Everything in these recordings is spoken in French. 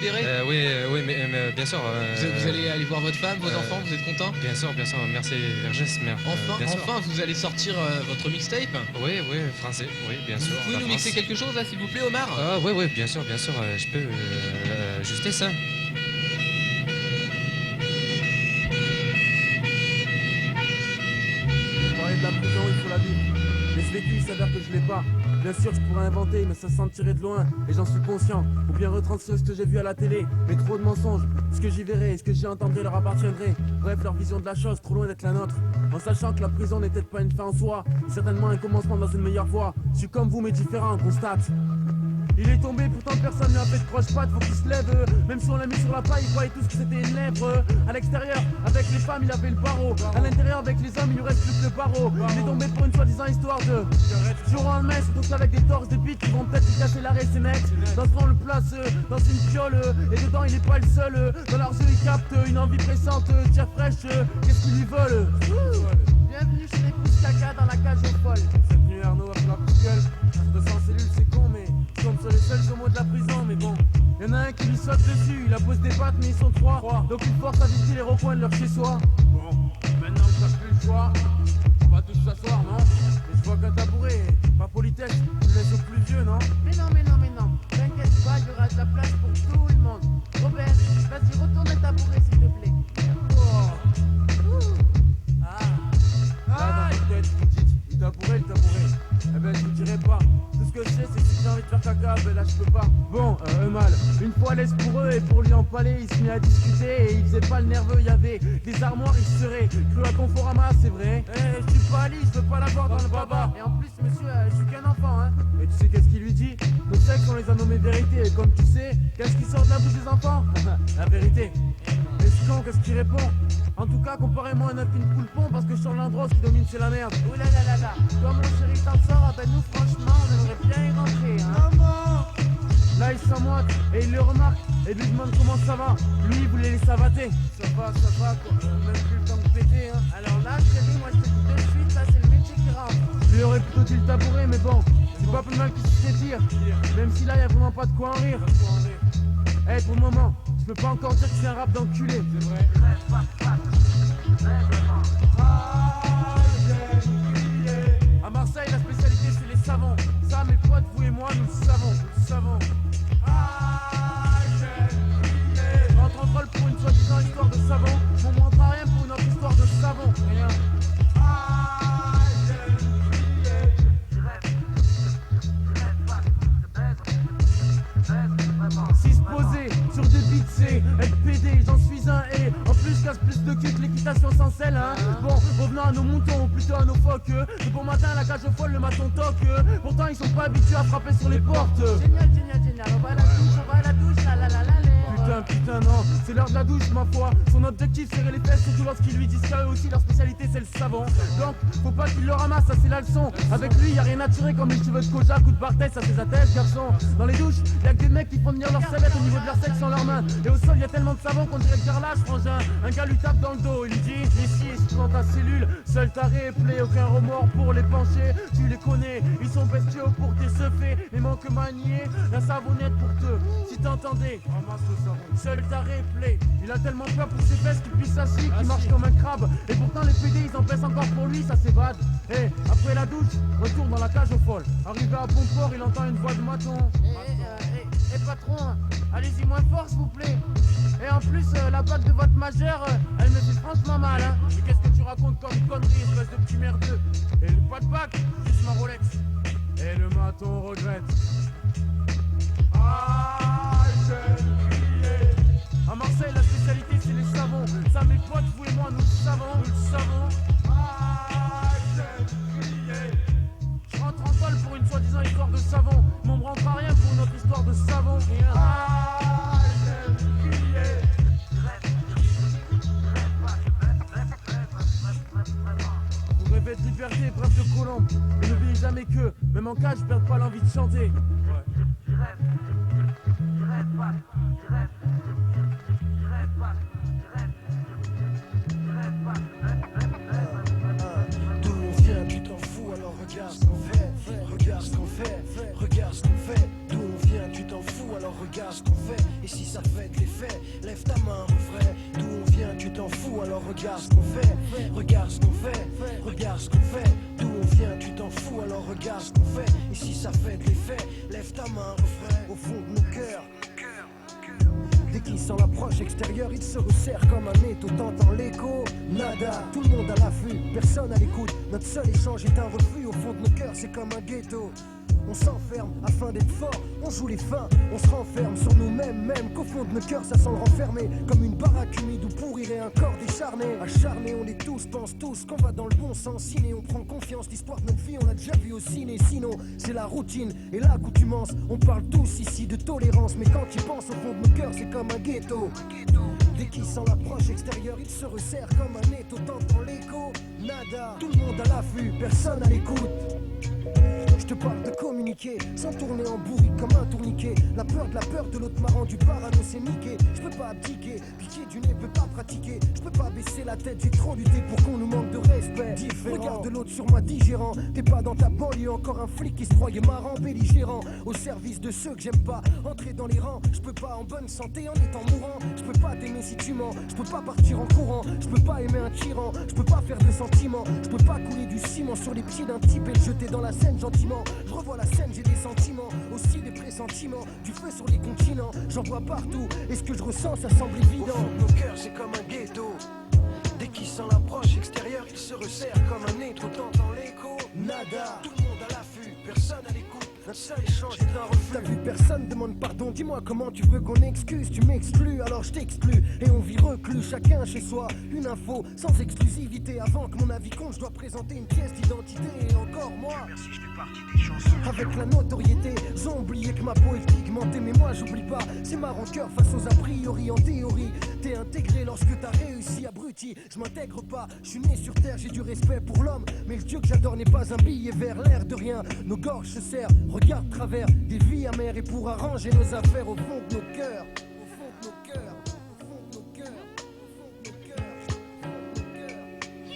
libéré. Oui, mais bien sûr. Vous allez aller voir votre femme, vos enfants, vous êtes contents? Bien sûr, merci Vergès, merde. Enfin, vous allez sortir votre mixtape? Oui, français, oui, bien sûr. Vous pouvez nous mixer quelque chose là, s'il vous plaît, Omar? Oui, bien sûr, je peux ajuster ça. Parler de la prison, il faut la vivre. Mais ce vécu, il s'avère que je l'ai pas. Bien sûr, je pourrais inventer, mais ça se sentirait de loin. Et j'en suis conscient. Ou bien retranscrire ce que j'ai vu à la télé. Mais trop de mensonges. Ce que j'y verrai et ce que j'y entendrai leur appartiendrait. Bref, leur vision de la chose, trop loin d'être la nôtre. En sachant que la prison n'est peut-être pas une fin en soi. Certainement un commencement dans une meilleure voie. Je suis comme vous, mais différent, on constate. Il est tombé, pourtant personne ne lui a fait de croche-patte, faut qu'il se lève. Même si on l'a mis sur la paille, ils croyaient tous que c'était une lèvre. À l'extérieur, avec les femmes, il avait le barreau. À l'intérieur, avec les hommes, il lui reste plus que le barreau. Il est tombé pour une soi-disant histoire de jour au lendemain, surtout qu'avec des torses, des bites, ils vont peut-être lui casser l'arrêt, ces mecs. Danseront le place dans une fiole. Et dedans, il est pas le seul. Dans leurs yeux, ils captent une envie pressante, tire fraîche. Qu'est-ce qu'ils lui veulent? Bienvenue chez les pouces caca dans la cage aux folles. Cette nuit, Arnaud va falloir qu'il gueule. 200 cellules, c'est con, mais je tombe sur les seuls homos de la prison. Mais bon, y'en a un qui lui saute dessus. Il a posé des pattes, mais ils sont trois. Donc il force à visiter les recoins de leur chez-soi. Bon, maintenant que t'as plus le choix, on va tous s'asseoir, non? Et je vois qu'un tabouret, pas politesse, tu le laisses au plus vieux, non? Mais non, t'inquiète pas, il y aura de la place pour tout le monde. Robert, vas-y, retourne le tabouret, s'il te plaît. Dans votre tête, vous dites, il tabouret. Eh ben, je vous dirai pas. Tout ce que je sais, c'est que si j'ai envie de faire caca, ben là, je peux pas. Bon, mal. Une fois à l'aise pour eux et pour lui empaler, il se mit à discuter et il faisait pas le nerveux. Il y avait des armoires, il serait cru à Conforama, c'est vrai. Je suis pas Ali, je veux pas l'avoir dans le baba. Et en plus, monsieur, je suis qu'un enfant, hein. Et tu sais qu'est-ce qu'il lui dit? Nos sexes, on les a nommés vérité. Et comme tu sais, qu'est-ce qui sort de la bouche des enfants? La vérité. Et ce con, qu'est-ce qu'il répond? En tout cas, comparez-moi à un épine poulpon parce que sur l'endroit, ce qui domine, c'est la merde. Ouh là là là là. Comme mon chéri t'en sort, ben nous, franchement, on aimerait bien y rentrer, hein. Maman! Là, il s'emmoite et il le remarque et lui demande comment ça va. Lui, il voulait les savater. Ça va, quoi. Même plus le temps de péter, hein. Alors là, chérie, moi, je te dis de suite, ça, c'est le métier qui rentre. Je lui aurais plutôt dit le tabouret, mais bon, c'est pas plus mal qu'il se fait dire. Même si là, y a vraiment pas de quoi en rire. Pour le moment, je peux pas encore dire que c'est un rap d'enculé. C'est vrai. À Marseille, la spécialité c'est les savons. Ça, mes potes, vous et moi, nous le savons. Je rentre en troll pour une soi-disant histoire de savon. On me rentre à rien pour une autre histoire de savon. Rien. Si se poser sur des beats, c'est être pédé, j'en suis un et en plus casse plus de cul que l'équitation sans sel, hein. Bon, revenons à nos moutons, ou plutôt à nos phoques. Le bon matin, la cage aux folles, le maton toque. Pourtant, ils sont pas habitués à frapper sur les portes. Génial, on va à la douche, la. Putain, non, c'est l'heure de la douche, ma foi. Son objectif, serrer les fesses, surtout lorsqu'ils lui disent qu'à eux aussi, leur spécialité, c'est le savon. Donc, faut pas qu'il le ramasse, ça c'est la leçon. Avec lui, y a rien à tirer comme les cheveux de Kojak ou de Barthès, ça ses attèches, garçon. Dans les douches, y'a que des mecs qui font venir leur sellette au niveau de leur sexe sans leurs mains. Et au sol, y a tellement de savon qu'on dirait le carrelage, frangin. Un gars lui tape dans le dos, il lui dit: ici, je dans ta cellule, seul ta réplé, aucun remords pour les pencher. Tu les connais, ils sont bestiaux pour tes seufés. Les manques maniés, la savonnette pour te. Si t'entendais, ramasse le savon. Seul ta réplé, il a tellement peur pour ses fesses qu'il pisse assis, qu'il marche comme un crabe. Et pourtant les PD ils en baissent encore pour lui, ça s'évade. Et après la douche, retour dans la cage aux folles. Arrivé à bon port, il entend une voix de maton. Patron, allez-y moins fort s'il vous plaît. Et en plus, la bague de votre majeur, elle me fait franchement mal, hein. Mais qu'est-ce que tu racontes comme connerie, espèce de petit merdeux? Et pas de bague, juste ma Rolex. Et le maton regrette. À Marseille, la spécialité c'est les savons. Ça, mes potes, vous et moi, nous le savons. Je rentre en folle pour une soi-disant histoire de savon. Mais on me rentre à rien pour une autre histoire de savon. Vous rêvez de liberté, bref de colombe. Et n'oubliez jamais que, même en cage, je perds pas l'envie de chanter. D'où on vient, tu t'en fous, alors regarde ce qu'on fait. Regarde ce qu'on fait. D'où on vient, tu t'en fous, alors regarde ce qu'on fait. Et si ça fait de l'effet, lève ta main, refrain. D'où on vient, tu t'en fous, alors regarde ce qu'on fait. Regarde ce qu'on fait, regarde ce qu'on fait. D'où on vient, tu t'en fous, alors regarde ce qu'on fait. Et si ça fait de l'effet, lève ta main, refrain. Au fond de nos cœurs. Dès qu'il sent l'approche extérieure, il se resserre comme un étau, t'entends l'écho. Nada, tout le monde à l'affût, personne à l'écoute. Notre seul échange est un refus, au fond de nos cœurs c'est comme un ghetto. On s'enferme afin d'être fort, on joue les fins, on se renferme sur nous-mêmes, même qu'au fond de nos cœurs ça sent le renfermer. Comme une baraque humide où pourrirait un corps décharné. Acharné, on est tous, pense tous qu'on va dans le bon sens. Ciné, on prend confiance, l'histoire de notre vie on l'a déjà vu au ciné. Sinon, c'est la routine et l'accoutumance. On parle tous ici de tolérance, mais quand tu penses au fond de nos cœurs c'est comme un ghetto. Dès qu'il sent l'approche extérieure, il se resserre comme un étau, t'entends l'écho. Nada, tout le monde à l'affût, personne à l'écoute. Je te parle de communiquer, sans tourner en bourrique comme un tourniquet. La peur de l'autre m'a rendu parano, c'est niqué. Je peux pas abdiquer, piquer du nez peut pas pratiquer. Je peux pas baisser la tête, j'ai trop lutté pour qu'on nous manque de respect. Regarde l'autre sur moi digérant, t'es pas dans ta banlieue, encore un flic qui se croyait marrant, belligérant. Au service de ceux que j'aime pas, entrer dans les rangs. Je peux pas en bonne santé en étant mourant. Je peux pas t'aimer si tu mens, je peux pas partir en courant. Je peux pas aimer un tyran, je peux pas faire de sentiments. Je peux pas couler du ciment sur les pieds d'un type et le jeter dans la Seine gentiment. Je revois la scène, j'ai des sentiments, aussi des pressentiments. Du feu sur les continents, j'en vois partout. Et ce que je ressens, ça semble évident. Au fond de nos cœurs, c'est comme un ghetto. Dès qu'il sent l'approche extérieure, il se resserre comme un étau, t'entends l'écho. Nada, tout le monde à l'affût, personne à l'écoute. Notre seul échange est un refus. T'as vu, personne demande pardon. Dis-moi comment tu veux qu'on excuse. Tu m'exclus, alors je t'exclus. Et on vit reclus, chacun chez soi. Une info sans exclusivité. Avant que mon avis compte, je dois présenter une pièce d'identité. Et encore moi, merci, je fais partie des chansons. Avec la notoriété, ils ont oublié que ma peau est pigmentée. Mais moi j'oublie pas, c'est ma rancœur face aux a priori. En théorie, t'es intégré lorsque t'as réussi, abruti. Je m'intègre pas, je suis né sur terre, j'ai du respect pour l'homme. Mais le Dieu que j'adore n'est pas un billet vert, l'air de rien. Nos gorges se serrent, regarde travers des vies amères. Et pour arranger nos affaires au fond de nos cœurs, au fond de nos cœurs, au fond de nos cœurs, au fond de nos cœurs,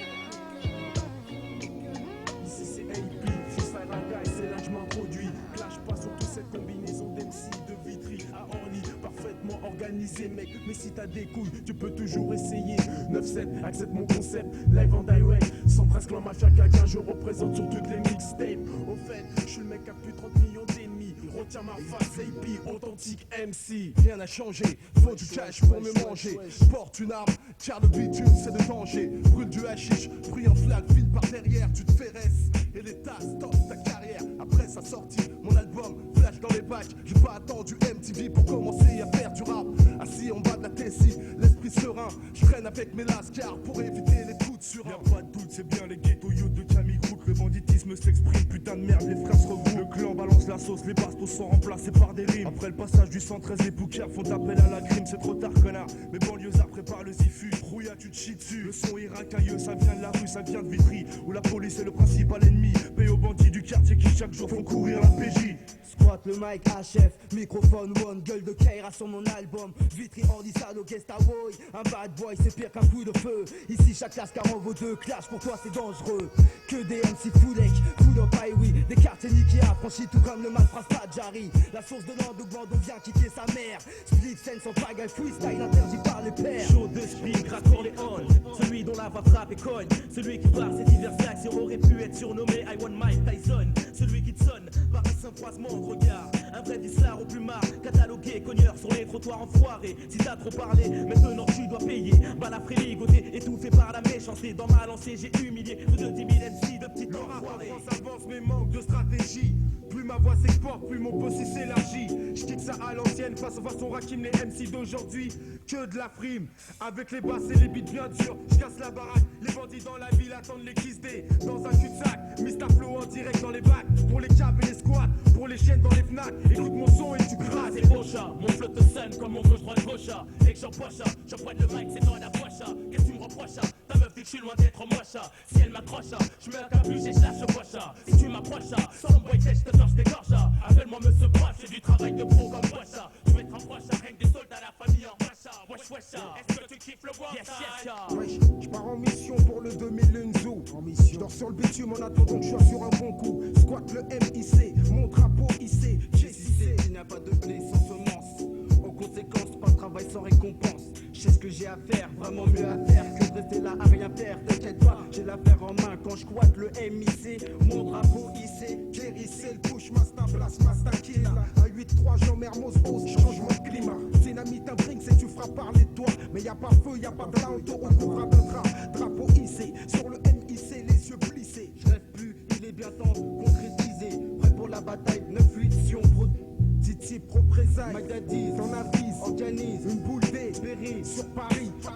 au fond de nos cœurs. Ici c'est AP, freestyle racaille, c'est là que je m'introduis. Clash pas sur toute cette combinaison d'MC, de Vitry à Orly. Parfaitement organisé mec, mais si t'as des couilles, tu peux toujours essayer. 9-7, accepte mon concept, live en direct. Sans presque la mafia caca, je représente sur toutes les mixtapes. Au fait, je suis le mec à plus de 30 millions d'ennemis. Retiens ma face, AP, authentique MC. Rien n'a changé, faut du cash pour me manger. Porte une arme, car le bitume c'est de danger. Brûle du hashish, brille en flag, file par derrière. Tu te ferresses et les tasses stoppent ta carrière. Après sa sortie, mon album flash dans les bacs. J'ai pas attendu MTV pour commencer à faire du rap. Assis en bas de la Tessie, l'esprit serein. Je traîne avec mes lascars pour éviter les coups de surin. Y'a pas de doute, c'est bien les ghetto youth de Camille Croûte. Le banditisme s'exprime, putain de merde, les frères se regroupent. Le clan balance la sauce, les bastos sont remplacés par des rimes. Après le passage du 113, les bouquins font appel à la crime. C'est trop tard, connard. Mes banlieusards préparent le zifu. Rouilla, tu te chies dessus. Le son est racailleux, ça vient de la rue, ça vient de Vitry. Où la police est le principal ennemi. Paye aux bandits du quartier qui chaque jour font courir la PJ. Squat le mic HF, microphone one, gueule de Kaira sur mon album. Vitry Orly Sado Gestawoy, un bad boy c'est pire qu'un coup de feu. Ici chaque classe car en vaut deux, clash pour toi c'est dangereux. Que des MC Foulek, full up highway, des quartiers niqués affranchis tout comme le malphrase Tajari. La source de l'endouband on vient quitter sa mère. Split scène sans pagaille, freestyle interdit par les pères. Chaud d'esprit, grâce pour les on. Celui dont la voix frappe et cogne. Celui qui par ses diverses actions aurait pu être surnommé I Want Mike Tyson. Celui qui te sonne par un simple croisement de regard. Un vrai vislard au plumard, catalogué, cogneur sur les trottoirs enfoirés. Si t'as trop parlé, maintenant tu dois payer. Balafré, ligoté, étouffé par la méchanceté. Dans ma lancée, j'ai humilié plus de 10 000 MC de petites enfoirés. France avance mais manque de stratégie. Plus ma voix s'exporte, plus mon possi s'élargit. Je quitte ça à l'ancienne face aux façons Rakim, les MC d'aujourd'hui. Que de la frime, avec les basses et les beats bien durs. Je casse la baraque, les bandits dans la ville attendent les kiss day. Dans un cul-de-sac, Mr. Flow en direct dans les bacs. Pour les cabs et les squats, pour les chiennes dans les fnacs. Écoute mon son et tu crasses. C'est Bocha, mon flotte te sonne comme mon gauche droite gaucha. Et que j'empoche, je pointe le mic, c'est toi la poche. Qu'est-ce que tu me reproches? Ta meuf dit que je suis loin d'être moche. Si elle m'accroche, je me capuche et je lâche poche. Si tu m'approches, sans mon boy je te torche, t'égorge. Appelle-moi monsieur proche, c'est du travail de pro comme poche. Tu veux être un proche, rien que des soldats, la famille en wesh. Wesh wesh, est-ce que tu kiffes le bois? Yes yes. Wesh, je pars en mission pour le 2000 Lunzo. Je dors sur le bitume en attendant que je sois sur un bon coup. Squat le MIC, mon drapeau hissé. J'ai cissé, il n'y a pas de blé sans semence. En conséquence, pas sans récompense. Je sais ce que j'ai à faire, vraiment mieux à faire que de rester là à rien faire. T'inquiète pas, j'ai l'affaire en main quand je squatte le MIC. Mon drapeau hissé, guérissé, le push, mastin, place, mastin, killa. À 8-3, Jean Mermoz, pose, changement de climat. Dynamite, un drink, c'est tu feras parler de toi. Mais y a pas feu, y a pas de là, on te recouvre d'un drap. Drapeau hissé, sur le MIC, les yeux plissés. Je rêve plus, il est bien temps concrétisé. Prêt pour la bataille, 9-8, si on produit. Titi, représailles, Magadis, t'en avise, organise une boule d'espérie sur Paris. Je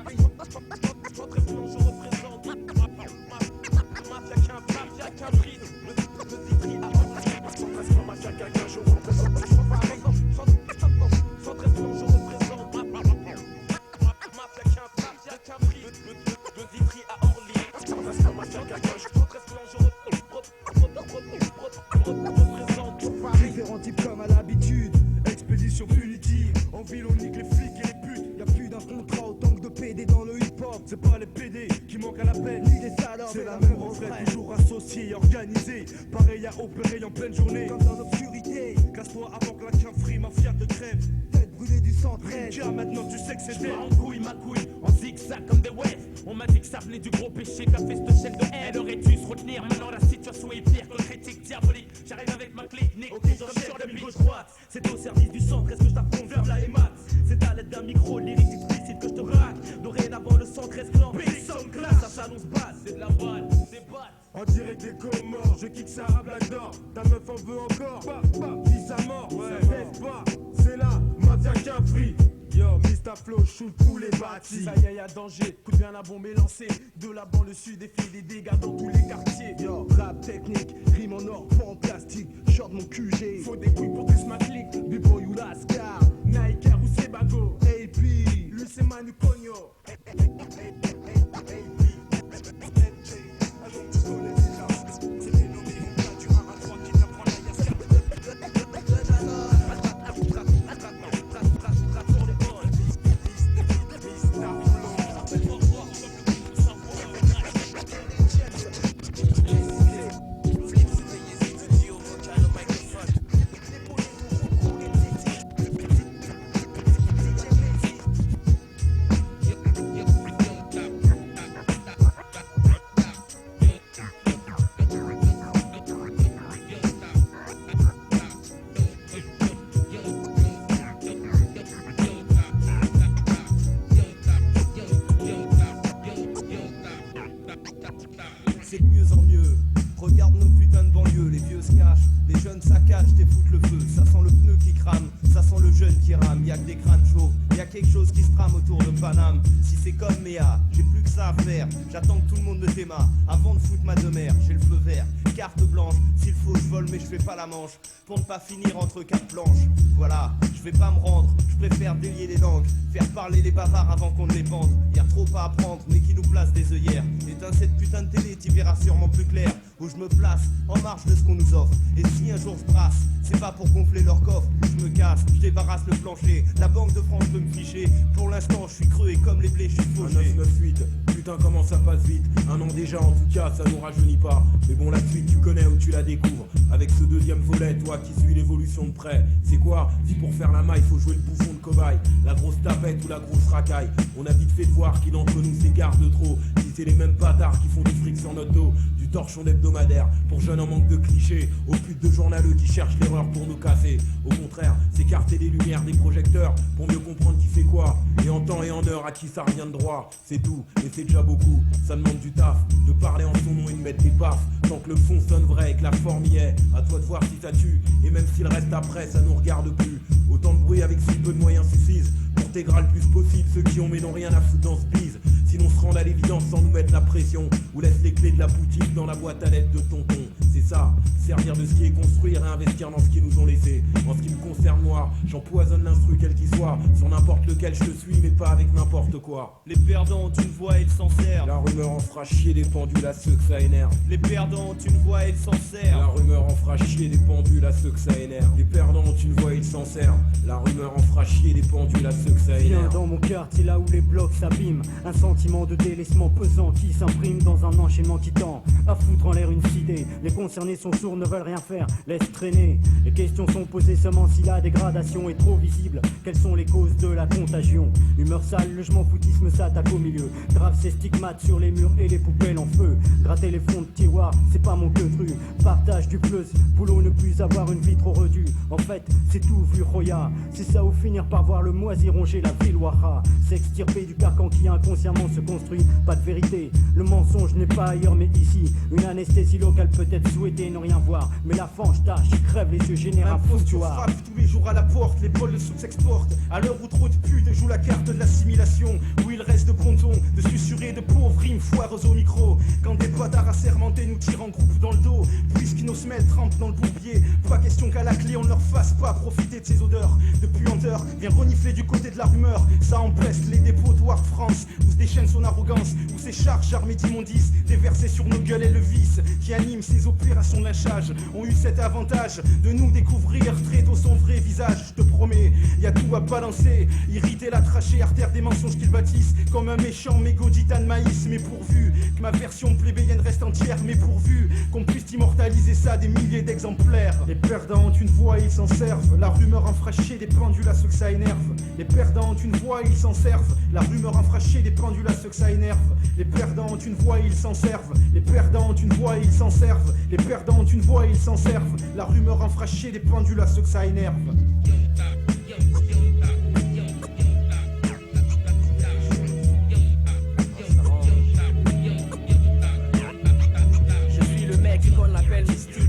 représente mafia qu'un prix. Le vitri à Orly. Mafia qu'un je représente. Sans très blanc, je représente mafia qu'un prix. Le vitri à Orly. Mafia qu'un je représente. Différents types comme à l'habitude. Expédition punitive. En ville on nique les flics et les putes. Y'a plus d'un contrat autant que de PD dans le hip-hop. C'est pas les PD qui manquent à la peine, Ni les salopes, c'est la même retraite, toujours associée et organisée. Pareil à opérer en pleine journée. comme dans l'obscurité. Casse-toi avant que la quinfree mafia te crève. Tête brûlée du 113. Car maintenant tu sais que c'est Je elle. en couille, ma couille, en zigzag comme des waves. On m'a dit que ça venait du gros péché qu'a fait ce chef de haine. Elle aurait dû se retenir, maintenant la situation est pire que le critique diabolique. J'arrive avec ma clinique, Ok, j'en sur le gauche droite. C'est au service du centre, est-ce que je t'apprends vers la mat. C'est à l'aide d'un micro lyrique explicite que je te rack. Dorénavant le 113 clan, personne classe. Ça s'annonce basse, c'est de la balle, c'est batte. En direct des Comores, je kick ça à Black d'or. Ta meuf en veut encore, dis sa mort, ça baisse pas. C'est là, mafia qu'un free. Yo, Mr. Flow, shoot tous les bâtis. Ça y est, y'a danger, coup de bien la bombe est lancée. De la banlieue le sud et fait des dégâts dans tous les quartiers. Yo, rap technique, rime en or, pas en plastique. Short mon QG. Faut des couilles pour que ma clique. B-boy ou Lascar. Nike ou Sebago. AP. Luce Manu Cogno. C'est de mieux en mieux. Regarde nos putains de banlieues, les vieux se cachent, les jeunes saccagent, t'es foutent le feu. Ça sent le pneu qui crame, ça sent le jeune qui rame. Y'a que des crânes chauds, y'a quelque chose qui se trame autour de Paname. Si c'est comme Méa, j'ai plus que ça à faire. J'attends que tout le monde me téma avant de foutre ma demeure. J'ai le feu vert, carte blanche. S'il faut, je vole, mais je fais pas la manche pour ne pas finir entre quatre planches. Voilà, je vais pas me rendre, je préfère délier les langues, faire parler les bavards avant qu'on ne les bande. Y'a trop à apprendre, mais qui nous place des œillères. Éteins cette putain de télé, t'y verras sûrement plus clair. Où je me place, en marge de ce qu'on nous offre. Et si un jour je brasse, c'est pas pour gonfler leur coffre. Je me casse, je débarrasse le plancher. La Banque de France peut me ficher. Pour l'instant, je suis creux et comme les blés, je suis fauché. 998, putain comment ça passe vite. Un an déjà en tout cas, ça nous rajeunit pas. Mais bon, la suite tu connais ou tu la découvres. Avec ce deuxième volet, toi qui suis l'évolution de près. C'est quoi? Si pour faire la maille, faut jouer le bouffon de cobaye. La grosse tapette ou la grosse racaille. On a vite fait de voir qui d'entre nous s'écarte de trop. Si c'est les mêmes bâtards qui font du fric sur notre dos. Du torchon hebdomadaire pour jeunes en manque de clichés. Aux putes de journaleux qui cherchent l'erreur pour nous casser. Au contraire, s'écarter des lumières des projecteurs pour mieux comprendre qui fait quoi. Et en temps et en heure à qui ça revient de droit. C'est tout, mais c'est déjà beaucoup. Ça demande du taf, de parler en son nom et de mettre des baffes. Tant que le fond sonne vrai et que la forme y est. À toi de voir si ça tue. Et même si le reste après, ça nous regarde plus. Autant de bruit avec si peu de moyens suffisent. Pour t'égrer le plus possible ceux qui ont mais n'ont rien à foutre dans ce bise. Sinon se rendre à l'évidence sans nous mettre la pression. Ou laisse les clés de la boutique dans la boîte à lettres de tonton. C'est ça, servir de ce qui est construire et investir dans ce qu'ils nous ont laissé. En ce qui me concerne moi, j'empoisonne l'instru quel qu'il soit. Sur n'importe lequel je te suis mais pas avec n'importe quoi. Les perdants ont une voix et ils s'en servent. La rumeur en fera chier des pendules à ceux que ça énerve. Les perdants ont une voix et ils s'en servent. La rumeur en fera chier des pendules à ceux que ça énerve. Les perdants ont une voix et ils s'en servent. La rumeur en fera chier des pendules à ceux que ça Viens énerve. dans mon quartier là où les blocs s'abîment. Un sentiment de délaissement pesant qui s'imprime dans un enchaînement qui tend à foutre en l'air une cité. Les concernés sont sourds, ne veulent rien faire, laisse traîner. Les questions sont posées seulement si la dégradation est trop visible. Quelles sont les causes de la contagion? Humeur sale, le je m'en foutisme s'attaque au milieu. Grave ses stigmates sur les murs et les poubelles en feu. Gratter les fonds de tiroir, c'est pas mon queutru. Partage du plus, boulot ne plus avoir une vie trop redue. En fait, c'est tout vu Roya. C'est ça ou finir par voir le moisi ronger la ville Ouaha. S'extirper du carcan qui inconsciemment se construit. Pas de vérité, le mensonge n'est pas ailleurs mais ici. Une anesthésie locale peut-être souhaitée, ne rien voir. Mais la fange tâche, crève les yeux, génère un foutoir. Frappe tous les jours à la porte, les bols de soupe s'exportent. À l'heure où trop de putes jouent la carte de l'assimilation, où il reste de bon ton, de susurrer de pauvres rimes foireuses au micro. Quand des bâtards assermentés nous tirent en groupe dans le dos, puisque nos semelles trempent dans le bourbier. Pas question qu'à la clé on ne leur fasse pas profiter de ces odeurs de puanteur. Viens renifler du côté de la rumeur, ça empeste les dépôts de Ward France, où se déchaîne son arrogance, où ses charges armées d'immondices déversées sur nos gueules et le vice qui anime ces opérations de lynchage ont eu cet avantage de nous découvrir très tôt son vrai visage. Je te promets, y a tout à balancer, irriter la trachée, artère des mensonges qu'ils bâtissent comme un méchant mégot de maïs. Mais pourvu que ma version plébéienne reste entière, mais pourvu qu'on puisse immortaliser ça des milliers d'exemplaires. Les perdants ont une voix et ils s'en servent, la rumeur en fera chier des pendules à ceux que ça énerve. Les perdants ont une voix et ils s'en servent, la rumeur en fera chier des pendules à ceux que ça énerve. Les perdants ont une voix et ils s'en servent, les perdants ont une voix et ils s'en servent, les perdants ont une voix et ils s'en servent, la rumeur en fera chier des pendules à ceux que ça énerve. Je suis le mec qu'on appelle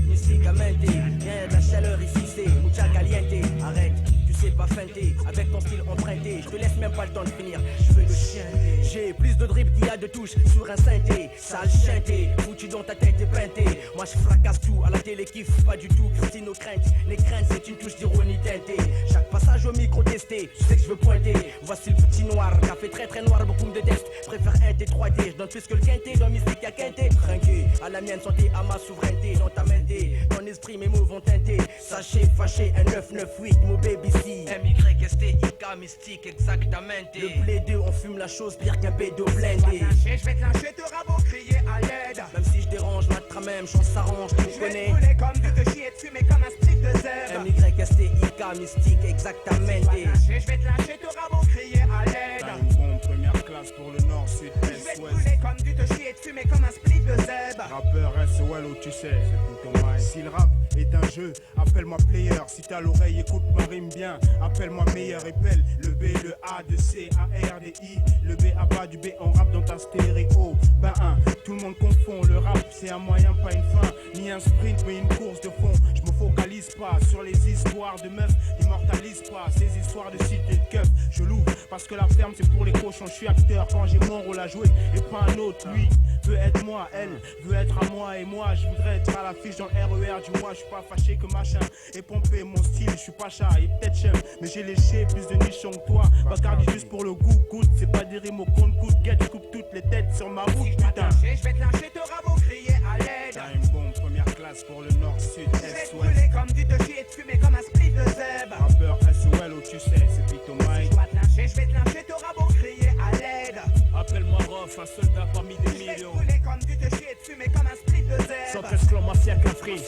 mysticamente. Rien de la chaleur ici, c'est mucha caliente. Arrête, tu sais pas feinter, avec ton style emprunté. Je te laisse même pas le temps de finir, je veux le chien. J'ai plus de drip qu'il y a de touches sur un synthé. Sale chanté, foutu dans ta tête et peinté. Moi je fracasse tout, à la télé kiffe pas du tout. Christine nos craintes, les craintes c'est une touche d'ironie teintée. Chaque passage au micro testé, je sais que je veux pointer. Voici le petit noir, café très très noir, beaucoup me détestent. Préfère 1T, 3T, je donne plus que le quinté. Dans mystique y'a quinté, trinqué. À la mienne santé, à ma souveraineté. Dans ta mente, ton esprit mes mots vont teinter. Sachez, fâché, un 998, mon baby C. MYSTIK, mystique, exactement. Le blé 2, on fume la chose pire qu'un bédo blindé. Je vais te lyncher, te rabot, crier à l'aide. Même si je dérange, notre même chance s'arrange, tu me Je vais connais. te brûler comme du te chier dessus, mais comme un split de zèbre. MYSTIK, mystique, exactement. Je vais te lyncher, te rabot, crier à l'aide. Time bomb, première classe pour le nord, sud, Je vais est, te ouest. brûler comme du te chier dessus, mais comme un split de zèbre. Rappeur SOL où tu sais, c'est plutôt mal. Si le rap est un jeu, appelle-moi player. Si t'as l'oreille, écoute ma rime bien. Appelle-moi meilleur, épelle le B, le A, de C, A, R, D, I. Le B à bas du B, on rappe dans ta stéréo. Ben 1, tout le monde confond. Le rap, c'est un moyen, pas une fin. Ni un sprint, mais une course de fond. Je me focalise pas sur les histoires de meufs. Immortalise pas ces histoires de cité de keuf. Je l'ouvre parce que la ferme, c'est pour les cochons. Je suis acteur quand j'ai mon rôle à jouer et pas un autre. Lui veut être moi, elle veut être à moi. Et moi, je voudrais être à l'affiche dans le RER du mois. Je suis pas fâché que machin et pompé mon style. Je suis pas chat et peut-être j'aime, mais j'ai léché plus de nichons que toi. Bacardi juste pour le goût, goûte. C'est pas des rimes au compte-goutte. Guette, coupe toutes les têtes sur ma route, putain. Je vais te lyncher, te rabot, crier à l'aide. Time bomb, première classe pour le nord, sud, Je vais est, te ouest. brûler comme du te chier dessus, mais comme un split de zèbre. Rappeur SOL où tu sais, c'est plutôt Mike. Je dois te lyncher, je vais te lyncher, te rabot, crier à l'aide. Appelle-moi Rof, un soldat parmi des Je vais te millions. brûler comme du te chier dessus, mais comme un split de zèbre. 113 clan mafia cafri,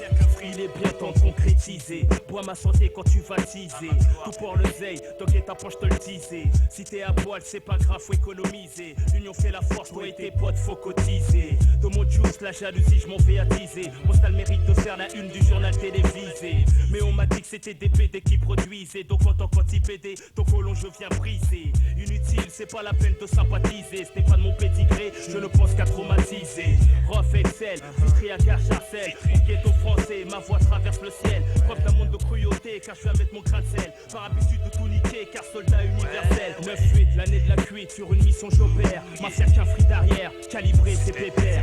il est bien temps de concrétiser. Bois ma santé quand tu vas teaser. Tout pour le zeille, t'inquiète ta poche te le disais. Si t'es à poil, c'est pas grave, faut économiser. L'union fait la force, toi et tes potes, faut cotiser. Dans mon juice, la jalousie, je m'en vais attiser. Postal mérite de faire la une du journal télévisé. Mais on m'a dit que c'était des PD qui produisaient. Donc en tant qu'anti-PD, ton colon je viens briser. Inutile, c'est pas la peine de sympathiser. Ce n'est pas de mon pédigré, je ne pense qu'à traumatiser. Rof Excel, Vitry à Garcharcel. Mon ghetto français, ma voix traverse le ciel. Preuve d'un monde de cruauté, car je viens mettre mon grain de sel. Par habitude de tout niquer, car soldat universel. 9-8, l'année de la cuite, sur une mission j'opère. Mafia qu'un free d'arrière, calibré c'est pépère.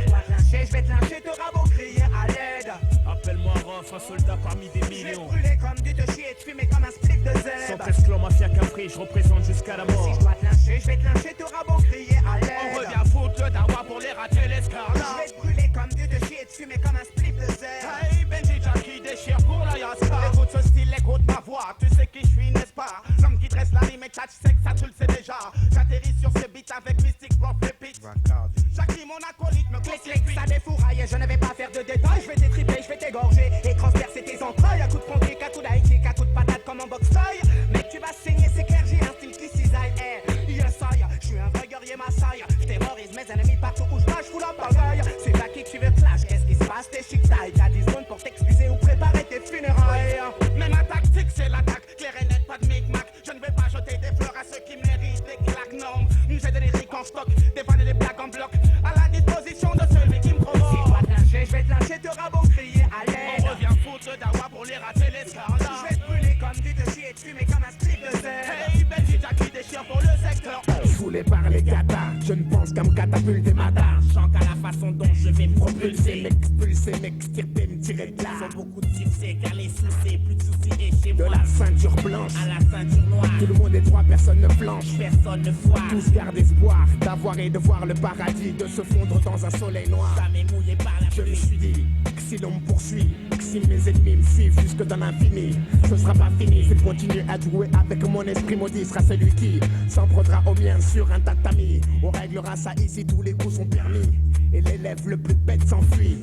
Je vais te lyncher, te rabot, crier à l'aide. Appelle-moi Rof, un soldat parmi des Je vais te millions. brûler comme du te chier dessus, mais comme un split de zèbre. 113 clan mafia Capri, je représente jusqu'à la mort. Si je dois te lyncher, je vais te lyncher, te rabot, crier à l'aide. On revient foutre le dawa pour les rater l'escarlat. Je vais te brûler comme du te chier dessus, mais comme un split de zèbre. Hey Benji Jackie déchire pour la Yaska. Écoute ce style, écoute ma voix, tu sais qui je suis n'est-ce pas? L'homme qui dresse la rime et tchatch sec, ça tu le sais déjà. J'atterris sur ce beat avec Mystic Prof les beats. Jackie mon acolyte me Clic, clic, ça défouraille et je ne vais pas faire de détails. Je vais t'étriper, je vais J'ai des lyriques en stock, des vannes et des plaques en bloc, à la disposition de celui qui me provoque. Si toi te lâcher, je vais te lâcher, t'auras beau crier à l'aide. On revient foutre d'awa pour les rater les scarlats. Je vais te brûler comme du te chier et te fumer comme un strip de zèle. Hey, belle petite qui déchire pour le secteur. Foulé par les gatas, je ne pense qu'à me catapulter ma tâche. Chant qu'à la façon dont je vais me propulser, m'expulser, m'extirper, me tirer de là. Faut beaucoup de succès car les soucis, plus de soucis et chez de moi. De la ceinture blanche à la ceinture noire, tout le monde est droit, personne ne flanche, personne ne foire. Tous gardent espoir d'avoir et de voir le paradis, de se fondre dans un soleil noir. Jamais mouillé par la pluie. Je me suis dit que si l'on me poursuit, que si mes ennemis me suivent jusque dans l'infini, ce sera pas fini. S'il continue à jouer avec mon esprit maudit, sera celui qui s'en prendra au mien sur un tatami. On réglera ça ici, tous les coups sont permis, et l'élève le plus bête s'enfuit.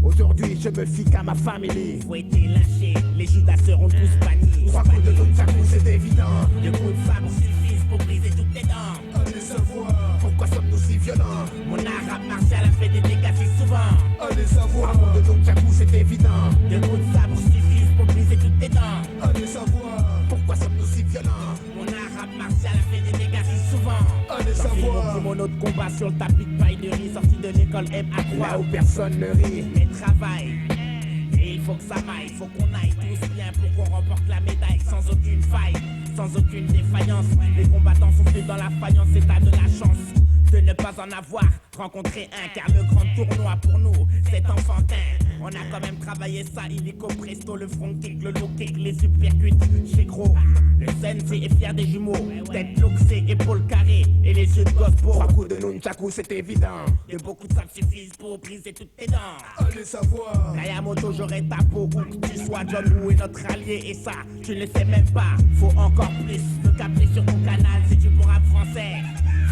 Aujourd'hui je me fie qu'à ma famille. Fouetté, lâché, les judas seront tous bannis. 3 coups de nunchaku c'est évident. 2 coups de sabre suffisent pour briser toutes tes dents. Allez savoir pourquoi sommes-nous si violents. Mon arabe martial a fait des dégâts si souvent. Allez savoir 3 coups de nunchaku c'est évident. 2 coups de sabre suffisent pour briser toutes tes dents. Allez savoir pourquoi sommes-nous si violents. Mon arabe martial a fait des dégâts si souvent. Allez savoir mon kimono de combat sur le tapis de paille de riz, sorti de l'école MA3. Là où personne ne rit, mais travaille. Et il faut que ça maille, faut qu'on aille tous bien pour qu'on remporte la médaille sans aucune faille, sans aucune défaillance. Les combattants sont faits dans la faïence, c'est à de la chance de ne pas en avoir rencontré un, car le grand tournoi pour nous c'est enfantin. On a quand même travaillé ça, illico presto, le front kick, le low kick, les supercuts chez gros. Le sensei est fier des jumeaux, tête luxée, épaules carrées et les yeux de gosse beaux. 3 coups de nunchaku c'est évident. De beaucoup de sables suffisent pour briser toutes tes dents. Allez savoir Kayamoto, j'aurai ta peau, où que tu sois. John Woo est notre allié et ça, tu ne le sais même pas. Faut encore plus me capter sur ton canal si tu pourras français.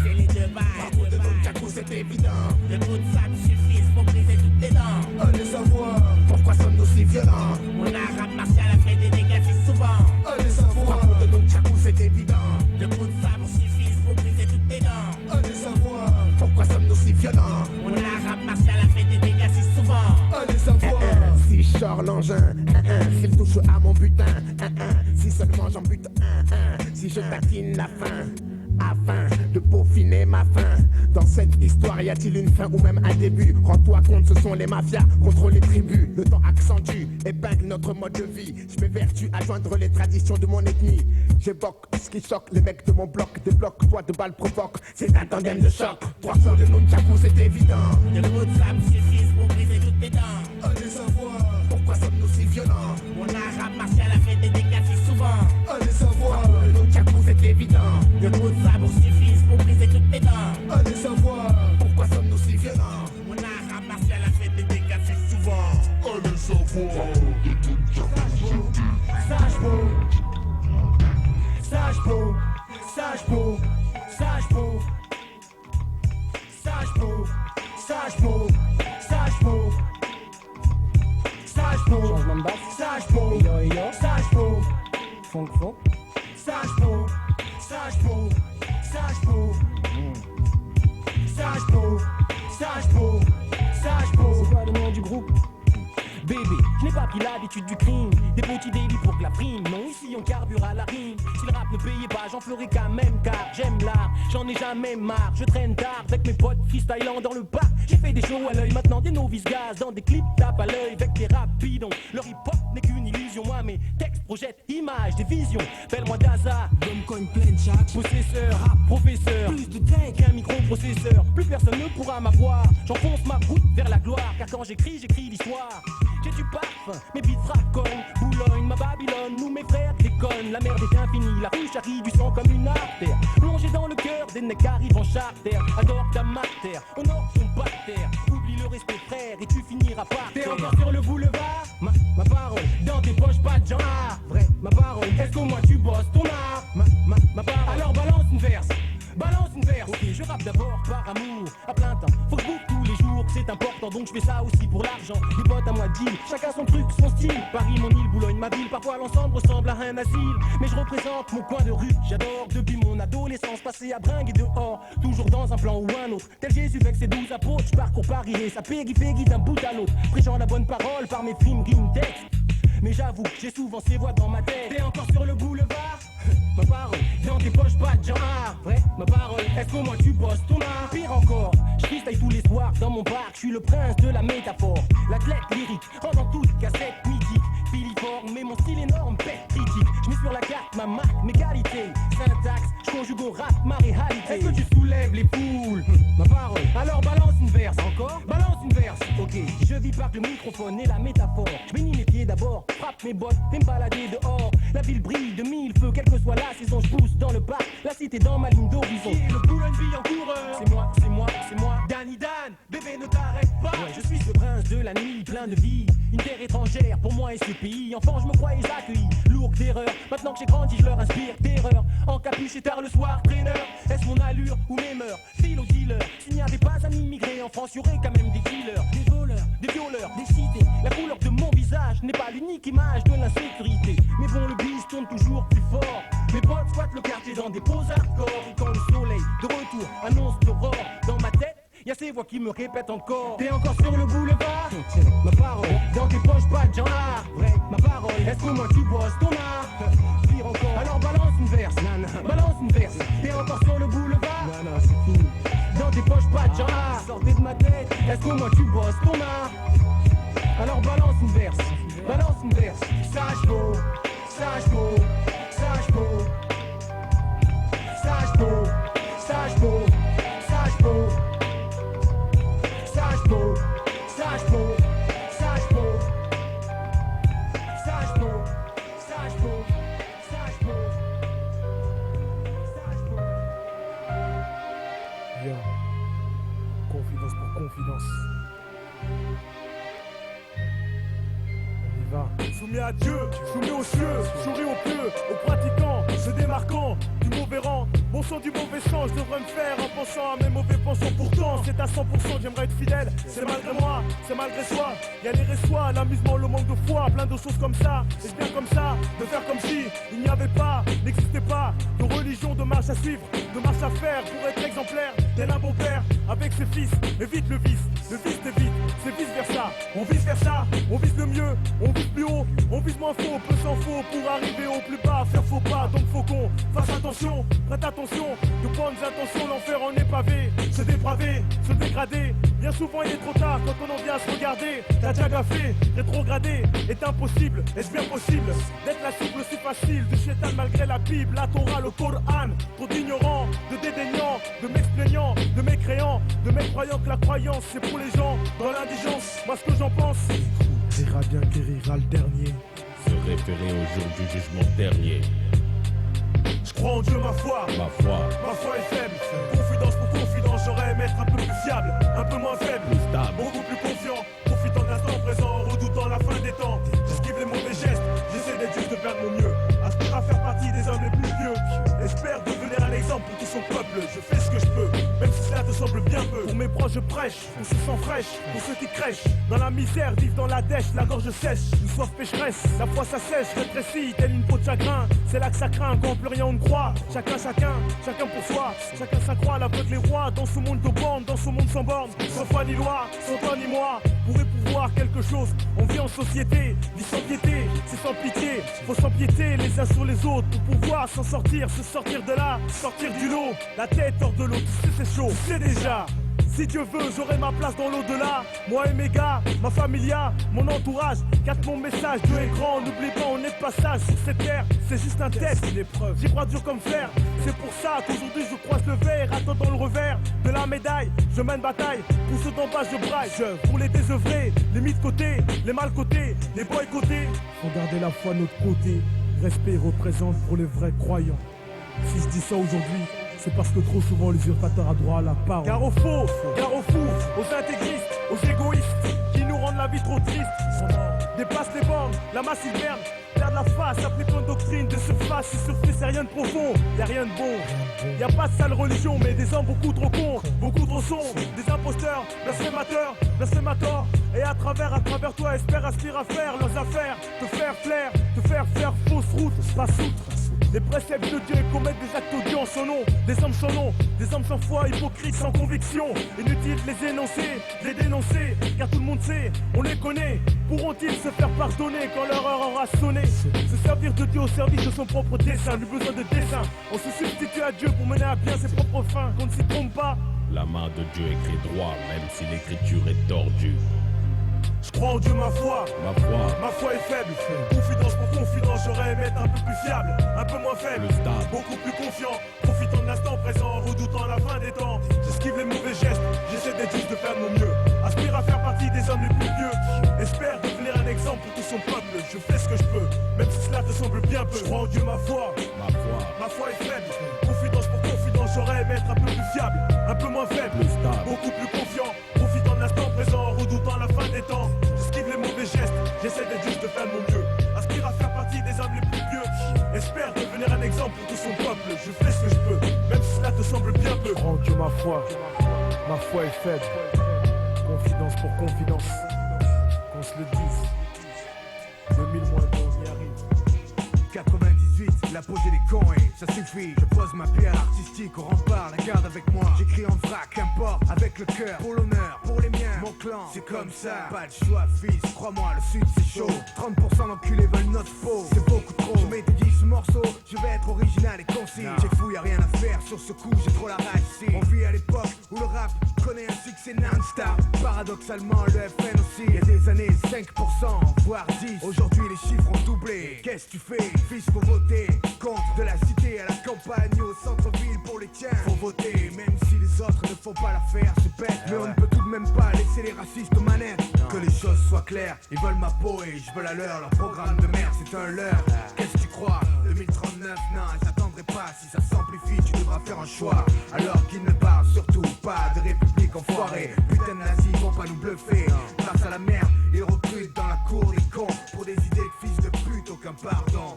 C'est les deux balles. 3 coups de nunchaku c'est évident. 2 coups de sabre suffisent pour briser toutes tes dents. Allez savoir pourquoi sommes-nous si violents. Mon arabe martial a fait des dégâts si souvent. Allez savoir 3 coups de nunchaku c'est évident. 2 coups de sabre suffisent pour briser toutes tes dents. Allez savoir pourquoi sommes-nous si violents. Mon arabe martial a fait des dégâts si souvent. Allez savoir si je sors l'engin, s'il touche à mon butin, si seulement j'en bute si je taquine la fin, afin de peaufiner ma fin. Dans cette histoire, y a-t-il une fin ou même un début? Rends-toi compte, ce sont les mafias contre les tribus. Le temps accentue, épingle notre mode de vie. Je m'évertue à joindre les traditions de mon ethnie. J'évoque ce qui choque les mecs de mon bloc. Débloque, toi de balles provoque, c'est un tandem de choc. 3 coups de nunchaku c'est évident. 2 coups de sabre suffisent pour briser toutes tes dents. Allez savoir pourquoi sommes-nous si violents. Mon arabe martial a fait des dégâts si souvent. Allez savoir 3 coups de nunchaku c'est évident. 2 coups de sabre suffisent pour briser toutes tes dents. Allez savoir pourquoi sommes-nous si violents. Mon arabe martial a fait des dégâts si souvent. Allez savoir Sage beau, sage beau, sage beau, sage beau, sage beau, sage beau, sage beau, sage beau, changement de basse, sage beau, sage beau, funk, sage beau, sage beau, sage beau, sage beau, sage beau, sage beau. C'est quoi le nom du groupe? Bébé, je n'ai pas pris l'habitude du crime, des petits délits pour que la prime. Non, ici on carbure à la rime. Si le rap ne payait pas, j'en ferais quand même car j'aime l'art, j'en ai jamais marre. Je traîne tard avec mes potes freestylant dans le parc. J'ai fait des shows à l'œil, maintenant des novices gaz dans des clips tape à l'œil avec des rapidons. Leur hip-hop n'est qu'une illusion, moi mes textes projettent images, des visions. Belle-moi Daza, Donne cogne pleine chaque possesseur, rap professeur. plus de tech Qu'un microprocesseur, plus personne ne pourra m'avoir. J'enfonce ma route vers la gloire, car quand j'écris l'histoire. J'ai du parfum, mes beats fraconnent, Boulogne, ma Babylone, nous mes frères déconnent. La merde est infinie, la rue charrie du sang comme une artère. Plongé dans le cœur des mecs arrivent en charter. Adore ta matière, honore ton bactère. Oublie le respect frère et tu finiras par terre. T'es encore sur le boulevard, ma parole, dans tes poches pas de genre. Vrai, ma parole, est-ce qu'au moins tu bosses ton art? Ma parole, alors balance une verse. Balance une verse. Ok, je rappe d'abord par amour, à plein temps. Faut que je bouffe tous les jours, c'est important, donc je fais ça aussi pour l'argent. Les potes à moi deal, chacun son truc, son style. Paris, mon île, Boulogne, ma ville. Parfois l'ensemble ressemble à un asile, mais je représente mon coin de rue. J'adore depuis mon adolescence, passer à bringue et dehors. Toujours dans un plan ou un autre. Tel Jésus avec ses 12 apôtres, je parcours Paris et sa périphérie d'un bout à l'autre. Prêchant la bonne parole par mes films, rimes, textes. mais j'avoue, j'ai souvent ces voix dans ma tête. T'es encore sur le boulevard? Ma parole, dans tes poches pas de genre. Vrai, ma parole, est-ce qu'au moins tu bosses ton art? Pire encore, je freestyle tous les soirs dans mon bar. Je suis le prince de la métaphore, l'athlète lyrique, rendant toute cassette mythique. Filiforme, mais mon style énorme, pète critique. Je mets sur la carte ma marque, mes qualités. Syntaxe, je conjugue au rap ma réalité. Est-ce que tu soulèves les foules? Ma parole, alors balance une verse. Encore? Balance une verse. Ok, je vis par le microphone et la métaphore. Je bénis mes pieds d'abord, frappe mes bottes, et me balader dehors. La ville brille de mille feux, quelle que soit la saison. Je pousse dans le parc, la cité dans ma ligne d'horizon. Qui est le boulon en coureur? C'est moi, c'est moi, c'est moi. Danny Dan, bébé ne t'arrête pas. Ouais, je suis ce prince de la nuit, plein de vie. Une terre étrangère pour moi et ce pays. Enfant, je me croyais accueilli, lourd d'erreur. Maintenant que j'ai grandi, je leur inspire terreur. En capuche et tard le soir, traîneur. Est-ce mon allure ou mes mœurs? Fil au dealer. S'il n'y avait pas un immigré en France, y'aurait quand même des killers, des voleurs, des violeurs, des cités. La couleur de mon visage n'est pas l'unique image de l'insécurité. Mais bon, le bis tourne toujours plus fort. Mes potes squattent le quartier dans des poses hardcore. Et quand le soleil de retour annonce l'aurore, dans ma tête, y'a ces voix qui me répètent encore. T'es encore sur le boulevard? Ma parole, dans tes poches pas de genre. Vrai, ma parole, est-ce qu'au moins tu bosses ton art? Pire encore, alors balance une verse. Balance une verse. T'es encore sur le boulevard? Non, c'est fini. Dans tes poches pas de genre. Sortez de ma tête, est-ce qu'au moins tu bosses ton art? Alors balance une verse. Balance une verse. Sage beau, sage beau, sage beau, sage beau, sage beau, sage beau. Sage beau, sage beau, sage beau, sage beau, sage beau, sage beau, sage beau. Yo, confidence pour confidence. On y va. Soumis à Dieu, soumis aux cieux, souris aux pieux, aux pratiquants, se démarquant du mauvais rang. Bon sang du mauvais sang, je devrais me faire en pensant à mes mauvais penchants. Pourtant, c'est à 100%, j'aimerais être fidèle. C'est malgré moi, c'est malgré soi. Y'a les réçois, l'amusement, le manque de foi, plein de choses comme ça. Et bien comme ça, de faire comme si il n'y avait pas, n'existait pas de religion, de marche à suivre, de marche à faire pour être exemplaire. Tel un bon père avec ses fils, évite le vice t'évite, c'est vice versa. On vise vers ça, on vise le mieux, on vise plus haut, on vise moins faux, peu s'en faut pour arriver au plus bas. Faire faux pas, donc faut qu'on fasse attention, prête attention, de bonnes intentions, l'enfer en est pavé. Se dépraver, se dégrader, bien souvent il est trop tard quand on en vient à se regarder. T'as déjà gaffé, rétrogradé, est impossible, est-ce bien possible d'être la cible si facile du chétan malgré la Bible, la Torah, le Coran? Trop d'ignorants, de dédaignants, de m'explaignant, de mécréants, de mécroyants que la croyance c'est pour les gens dans l'indigence. Moi ce que j'en pense, rira bien guérira le dernier. Se référer au jour du jugement dernier. Je crois en Dieu, ma foi est faible. Confidence pour confidence, j'aurais aimé être un peu plus fiable, un peu moins faible, beaucoup plus confiant, profitant de l'instant présent, redoutant la fin des temps. J'esquive les mauvais gestes, j'essaie d'être juste de faire de mon mieux. Aspire à faire partie des hommes les plus vieux. Espère devenir un exemple pour tout son peuple. Je fais ce que je peux, même si cela te semble bien peu. Pour mes proches je prêche, pour se sent fraîche, pour ceux qui crèchent dans la misère, vivent dans la dèche, la gorge sèche, une soif pécheresse, la foi s'assèche, rétrécit, telle une peau de chagrin. C'est là que ça craint, quand plus rien on ne croit. Chacun pour soi, chacun s'accroît à la voix des rois. Dans ce monde de bornes, dans ce monde sans bornes, sans foi ni loi, sans toi ni moi. Pour épouvoir quelque chose, on vit en société, vit sans piété, c'est sans pitié. Faut s'empiéter les uns sur les autres pour pouvoir s'en sortir, se sortir de là, sortir du lot. La tête hors de l'eau, tu sais c'est chaud, c'est déjà. Si Dieu veut, j'aurai ma place dans l'au-delà. Moi et mes gars, ma familia, mon entourage. Capte mon message, Dieu est grand, n'oublie pas, on est de passage sur cette terre. C'est juste un test, une épreuve. J'y crois dur comme fer. C'est pour ça qu'aujourd'hui je croise le verre, attendant le revers de la médaille. Je mène bataille, pour ceux d'en bas je braille. Pour les désœuvrés, les mis de côté, les mal cotés, les boycottés. Faut garder la foi de notre côté. Respect représente pour les vrais croyants. Si je dis ça aujourd'hui, c'est parce que trop souvent l'usurpateur a droit à la parole. Car aux faux, aux intégristes, aux égoïstes qui nous rendent la vie trop triste. Dépasse les bornes, la masse hiverne, perd la face, applique une doctrine de surface. Si surface c'est rien de profond, y'a rien de bon. Y'a pas de sale religion, mais des hommes beaucoup trop cons, beaucoup trop sombres, des imposteurs, blasphémateurs. Et à travers toi, espère, aspire à faire leurs affaires, te faire flair, te faire fausse route, pas soutre. Les préceptes de Dieu commettent des actes odieux en son nom. Des hommes sans nom, des hommes sans foi, hypocrites sans conviction. Inutile de les énoncer, de les dénoncer, car tout le monde sait, on les connaît. Pourront-ils se faire pardonner quand leur heure aura sonné? Se servir de Dieu au service de son propre dessein, lui besoin de dessein. On se substitue à Dieu pour mener à bien ses propres fins. Qu'on ne s'y trompe pas. La main de Dieu écrit droit, même si l'écriture est tordue. Je crois en Dieu, ma foi est faible. Confidence pour confidence, j'aurais aimé être un peu plus fiable, un peu moins faible, beaucoup plus confiant, profitant de l'instant présent, redoutant la fin des temps. J'esquive les mauvais gestes, j'essaie d'être juste de faire de mon mieux. Aspire à faire partie des hommes les plus vieux. Espère devenir un exemple pour tout son peuple. Je fais ce que je peux, même si cela te semble bien peu. Je crois en Dieu, ma foi est faible. Confidence pour confidence, j'aurais aimé être un peu plus fiable, un peu moins faible, beaucoup plus confiant, profitant de l'instant présent, redoutant la fin des temps. J'esquive les mauvais gestes, j'essaie d'être juste de faire de mon mieux. Aspire à faire partie des hommes les plus vieux. Espère devenir un exemple pour tout son peuple. Je fais ce que je peux, même si cela te semble bien peu. Je crois en Dieu, ma foi est faible. Confidence pour confidence, qu'on se le dise. 2000 moins 11, on y arrive. 98, la pose et les cons et ça suffit. Je pose ma pierre artistique au rempart, la garde avec moi. J'écris en vrac, qu'importe, avec le cœur, pour l'honneur, pour les miens. Mon clan, c'est comme ça, pas de choix fils, crois-moi, le sud c'est chaud. 30% d'enculés veulent notre peau, c'est beaucoup trop. Je m'étais dit ce morceau, je vais être original et concis. J'ai fou, y'a rien à faire, sur ce coup j'ai trop la rage ici. On vit à l'époque où le rap connaît un succès non-stop. Paradoxalement le FN aussi, il y a des années 5%, voire 10. Aujourd'hui les chiffres ont doublé. Qu'est-ce que tu fais? Fils, faut voter contre de la cité à la campagne, au centre-ville pour les tiens. Faut voter, même si les autres ne font pas l'affaire, c'est bête. Mais on ne peut tout de même pas laisser les racistes aux manettes. Que les choses soient claires, ils veulent ma peau et je veux la leur. Leur programme de merde, c'est un leurre. Qu'est-ce que tu crois? 2039, non, j'attendrai pas. Si ça s'amplifie, tu devras faire un choix. Alors qu'ils ne parlent surtout pas de république enfoirée. Putain de nazis vont pas nous bluffer. Grâce à la merde, ils recrutent dans la cour des cons pour des idées de fils de pute, aucun pardon.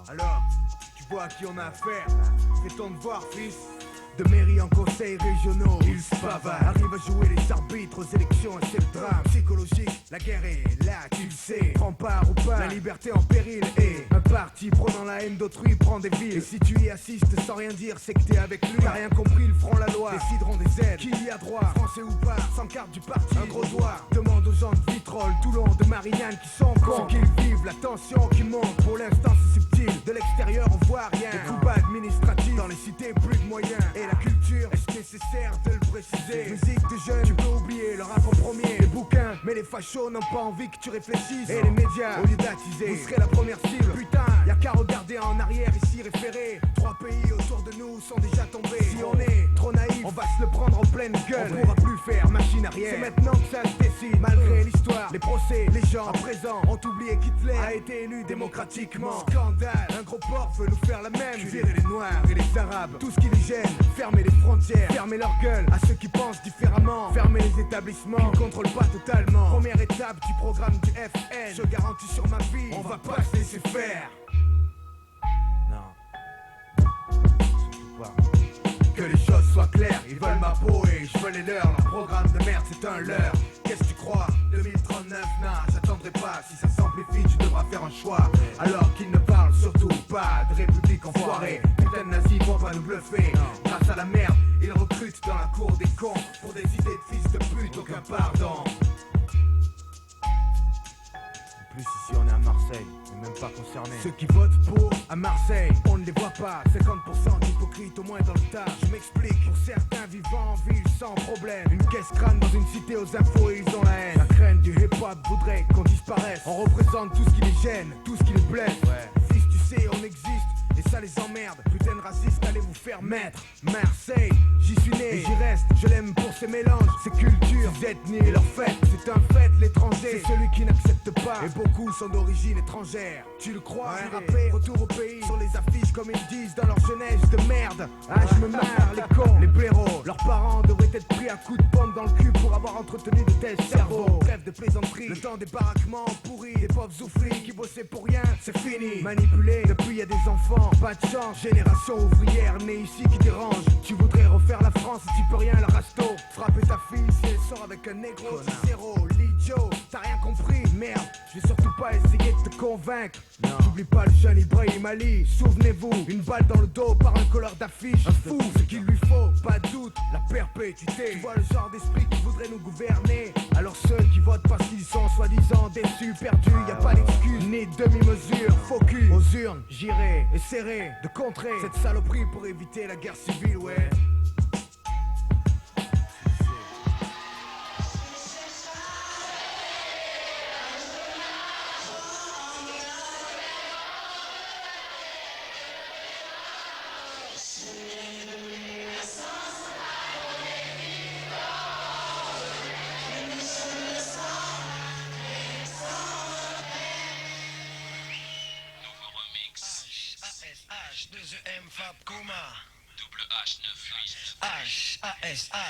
Alors, tu vois à qui on a affaire? Fais ton devoir, fils. De mairie en conseils régionaux, ils se pavardent. Arrive à jouer les arbitres aux élections et c'est le drame psychologique. La guerre est là, tu le sais. Prends part ou pas, la liberté en péril. Et un parti prônant la haine d'autrui prend des villes. Et si tu y assistes sans rien dire, c'est que t'es avec lui. T'as rien compris, ils feront la loi, décideront des aides. Qui y a droit, français ou pas, sans carte du parti, un gros doigt. Demande aux gens de Vitrolles, Toulon, de Marignane qui sont cons. Ce qu'ils vivent, la tension qui monte, pour l'instant c'est subtil. De l'extérieur on voit rien, des coups bas administratifs. Dans les cités plus de moyens. Et la culture, est-ce nécessaire de le préciser? Musique de jeunes, tu peux oublier le rap en premier. Les bouquins, mais les fachos n'ont pas envie que tu réfléchisses. Et les médias, au lieu d'attiser, vous serez la première cible. Putain, y'a qu'à regarder en arrière ici référé. 3 pays autour de nous sont déjà tombés. Si on est trop naïf, on va se le prendre en pleine gueule. On pourra plus faire machine arrière. C'est maintenant que ça se décide. Malgré l'histoire, les procès, les gens à présent ont oublié qu'Hitler a été élu démocratiquement. Scandale, un gros porc veut nous faire la même. Virer les noirs et les arabes, tout ce qui les gêne. Fermer les frontières, fermer leur gueule à ceux qui pensent différemment. Fermer les établissements, ils contrôlent pas totalement. Première étape du programme du FN. Je garantis sur ma vie, on va pas se laisser faire. Non, surtout pas. Que les choses soient claires, ils veulent ma peau et je veux les leurs. Leur programme de merde c'est un leurre. Qu'est-ce que tu crois? 2039, non, j'attendrai pas. Si ça s'amplifie, tu devras faire un choix. Alors qu'ils ne parlent surtout pas de république enfoirée. Putain de nazis vont pas nous bluffer. Grâce à la merde, ils recrutent dans la cour des cons pour des idées de fils de pute, aucun pardon. En plus ici on est à Marseille, on est même pas concernés. Ceux qui votent pour à Marseille, on ne les voit pas. 50% d'hypocrites au moins dans le tas. Je m'explique, pour certains vivant en ville sans problème. Une caisse crâne dans une cité aux infos et ils ont la haine. La crainte du hip-hop voudrait qu'on disparaisse. On représente tout ce qui les gêne, tout ce qui les blesse. Fils tu sais on existe et ça les emmerde. Putain de raciste, allez vous faire mettre. Marseille, j'y suis né et j'y reste. Je l'aime pour ses mélanges, ses cultures, ses ethnies et leurs fêtes. C'est un fait, l'étranger, c'est celui qui n'accepte pas. Et beaucoup sont d'origine étrangère. Tu le crois? Ouais, rappé, retour au pays, sur les affiches comme ils disent dans leur jeunesse de merde. Ah je me marre, les cons, les blaireaux. Leurs parents devraient être pris à coups de pompe dans le cul pour avoir entretenu de tels cerveaux. Trêve de plaisanterie, le temps des baraquements pourris. Des pauvres ouvriers qui bossaient pour rien, c'est fini. Manipulés, depuis y a des enfants, pas de chance. Génération ouvrière née ici qui dérange. Tu voudrais refaire la France et tu peux rien, la rasto. Frapper ta fille si elle sort avec un négro, Cicéro, Lydia. idiot, t'as rien compris, merde. Je vais surtout pas essayer de te convaincre. J'oublie pas le jeune Ibrahim Ali. Souvenez-vous, une balle dans le dos par un colleur d'affiche. Un fou, ce qu'il lui faut, pas de doute, la perpétuité. Tu vois le genre d'esprit qui voudrait nous gouverner. Alors ceux qui votent parce qu'ils sont soi-disant déçus, perdus, y a pas d'excuse ni demi-mesure. Focus aux urnes, j'irai essayer de contrer cette saloperie pour éviter la guerre civile, ouais. H2EM Fab Coma. Double H98.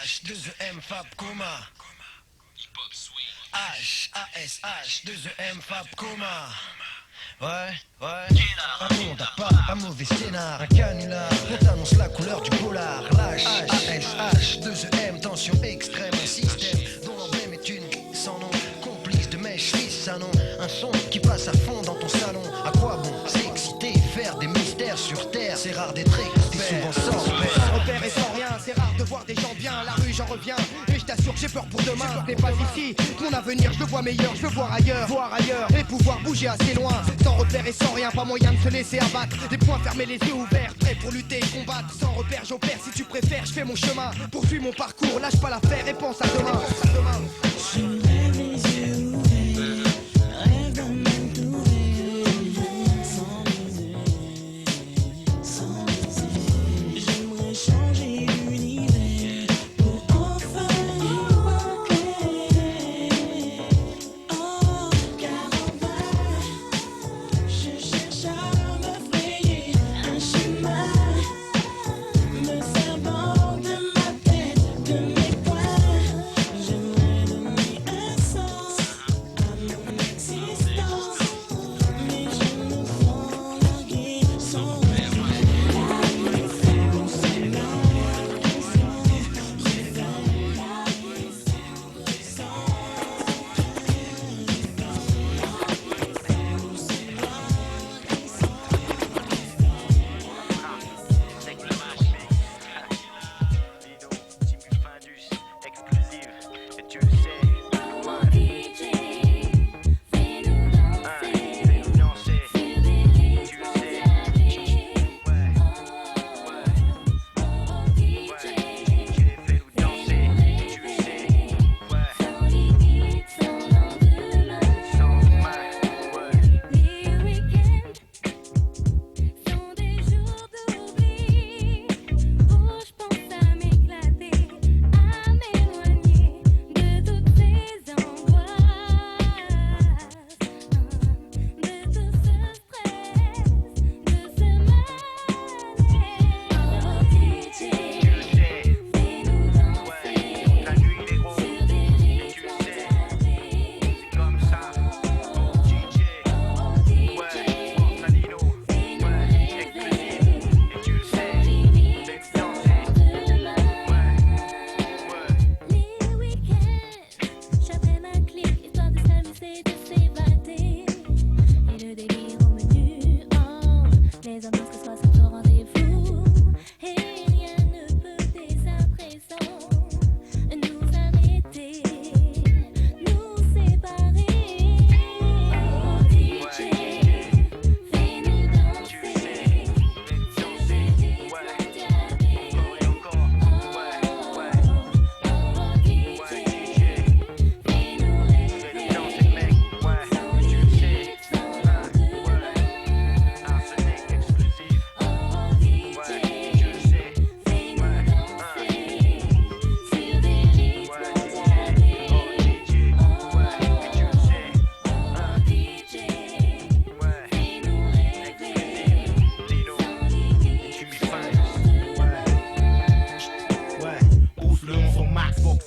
H2EM Fab Coma. Hip Hop Swing. H2EM Fab Coma. Ouais. Un monde à part, un mauvais scénar, un canular. On t'annonce la couleur du polar. Lâche. H2EM, tension extrême. Un système dont l'emblème est une sans nom. Complice de mèche, fils à nom. Un son qui passe à fond dans ton salon. À quoi bon s'exciter, faire des mystères sur terre? C'est rare d'être expert, souvent sans repère. Sans repère et sans rien, c'est rare de voir des gens bien. La rue, j'en reviens, et je t'assure que j'ai peur pour demain. Ce n'est pas ici, mon avenir, je le vois meilleur. Je veux voir ailleurs, et pouvoir bouger assez loin. Sans repère et sans rien, pas moyen de se laisser abattre. Des poings fermés, les yeux ouverts, prêts pour lutter et combattre. Sans repère, j'opère, si tu préfères, je fais mon chemin. Poursuis mon parcours, lâche pas l'affaire et pense à demain. Je lève les yeux ouverts, rêve d'un monde ouvert, sans baiser. J'aimerais changer l'univers pour enfin y voir clair. Oh, car en vain, je cherche à me frayer un chemin, me servant de ma tête, de mes poings. J'aimerais donner un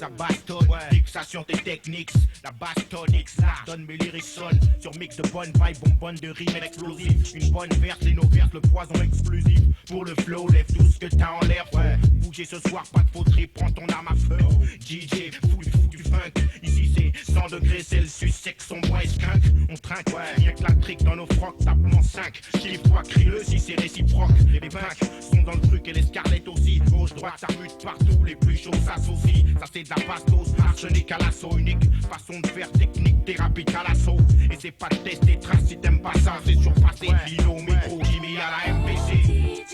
ça bastonne. Fixation tes techniques, la bastonne donne mes lyrics sonnent sur mix de bonnes vibes, bonbonne de rimes explosives. Une bonne verse, les nos verses, le poison exclusif. Pour le flow, lève tout ce que t'as en l'air. Bouger ce soir, pas de fauterie, prends ton arme à feu. DJ, fou du funk. Ici c'est 100 degrés Celsius, sec son bois et skunk. On trinque, rien que la trique dans nos frocs, tapement 5. Chiffre toi, crie-le si c'est réciproque. Les punks sont dans le truc et les scarlettes aussi. Gauche, droite, ça mute partout, les plus chauds s'associent. Ça c'est de la bastos, arsenic à l'assaut. Unique façon de faire technique, thérapie à l'assaut. Et c'est pas de test des traces si t'aimes pas ça, c'est surpassé. Lino, micro, Jimmy à la MPC.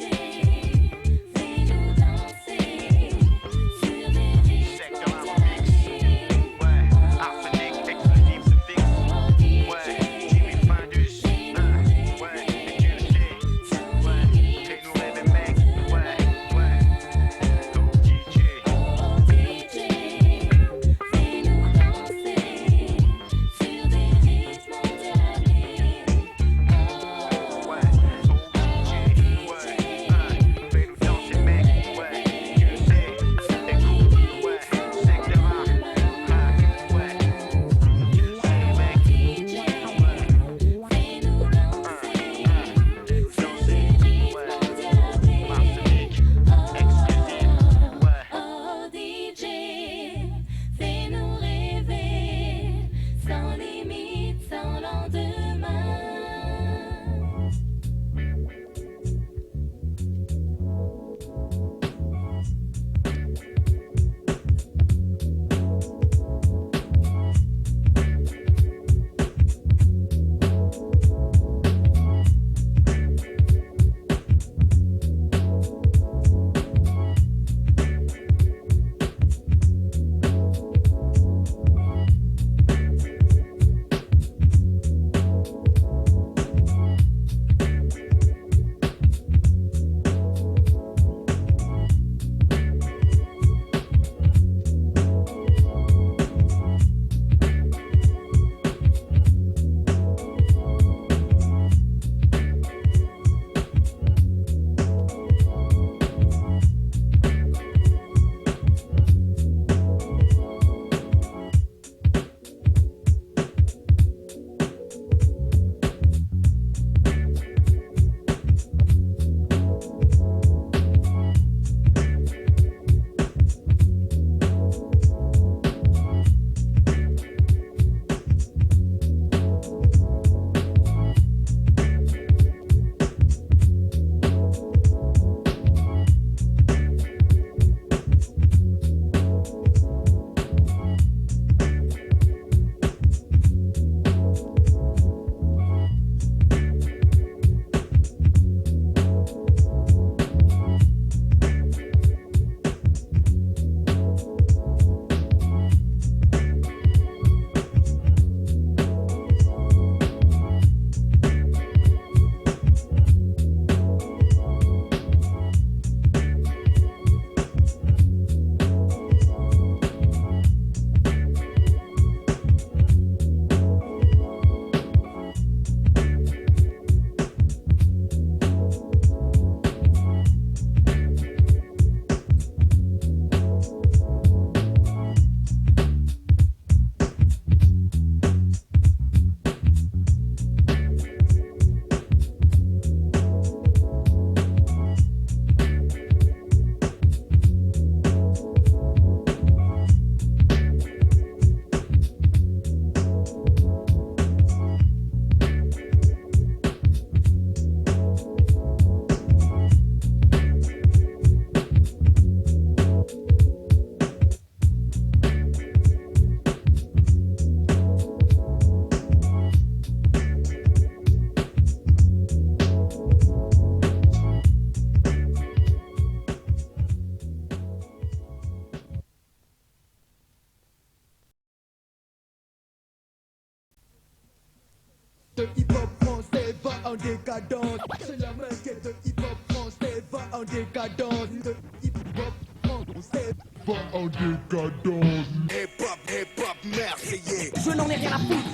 de hip-hop français va en décadence. C'est la maquette de hip-hop français va en décadence. De hip-hop français va en décadence. Hip-hop, merceillais. Je n'en ai rien à foutre.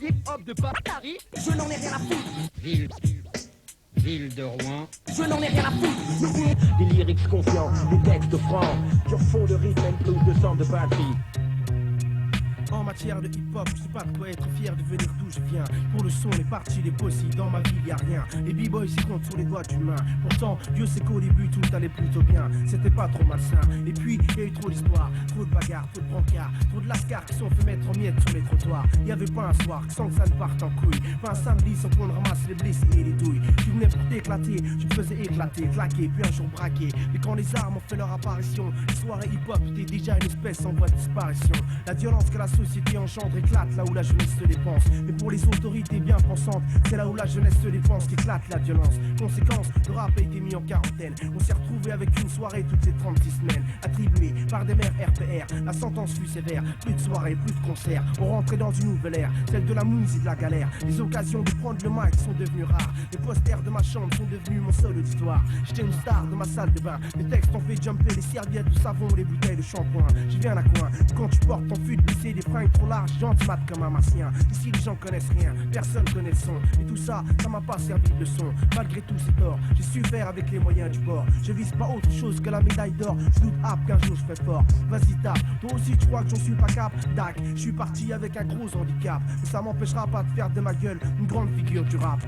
Hip-hop de Paris. Je n'en ai rien à foutre. Ville de Rouen. Je n'en ai rien à foutre. Des lyrics confiants, des textes francs, sur fond de rythme and blues de centre de batterie. En matière de hip-hop, je sais pas de quoi être fier de venir d'où je viens. Pour le son, les parties, les possibles, dans ma vie y'a rien. Les b-boys s'y comptent sur les doigts d'une main. Pourtant, Dieu sait qu'au début tout allait plutôt bien. C'était pas trop malsain. Et puis, y a eu trop d'histoires, trop de bagarres, trop de brancards, trop de lascars qui sont fait mettre en miettes sur les trottoirs. Y avait pas un soir sans que ça ne parte en couille. Pas un samedi sans qu'on ramasse les blessés et les douilles. Tu venais pour t'éclater, je te faisais éclater, claquer, puis un jour braquer. Mais quand les armes ont fait leur apparition, les soirées hip-hop étaient déjà une espèce en voie de disparition. La violence que la société engendre éclate là où la jeunesse se dépense. Mais pour les autorités bien pensantes, c'est là où la jeunesse se dépense qu'éclate la violence. Conséquence, le rap a été mis en quarantaine. On s'est retrouvé avec une soirée toutes les 36 semaines, attribuée par des maires RPR. La sentence fut sévère, plus de soirées, plus de concerts. On rentrait dans une nouvelle ère, celle de la mouise et de la galère. Les occasions de prendre le mic sont devenues rares. Les posters de ma chambre sont devenus mon seul auditoire. J'étais une star de ma salle de bain. Les textes ont fait jumper les serviettes de savon, les bouteilles de shampoing. J'y viens à coin, quand tu portes ton fut de lycée, des fringues trop larges, j'antimate comme un martien. Ici les gens connaissent rien, personne connaît le son. Et tout ça, ça m'a pas servi de leçon. Malgré tous ces torts, j'ai su faire avec les moyens du bord. Je vise pas autre chose que la médaille d'or. Je doute qu'un jour je ferai fort. Vas-y tape, toi aussi tu crois que j'en suis pas cap. Dac, je suis parti avec un gros handicap. Mais ça m'empêchera pas de faire de ma gueule une grande figure du rap.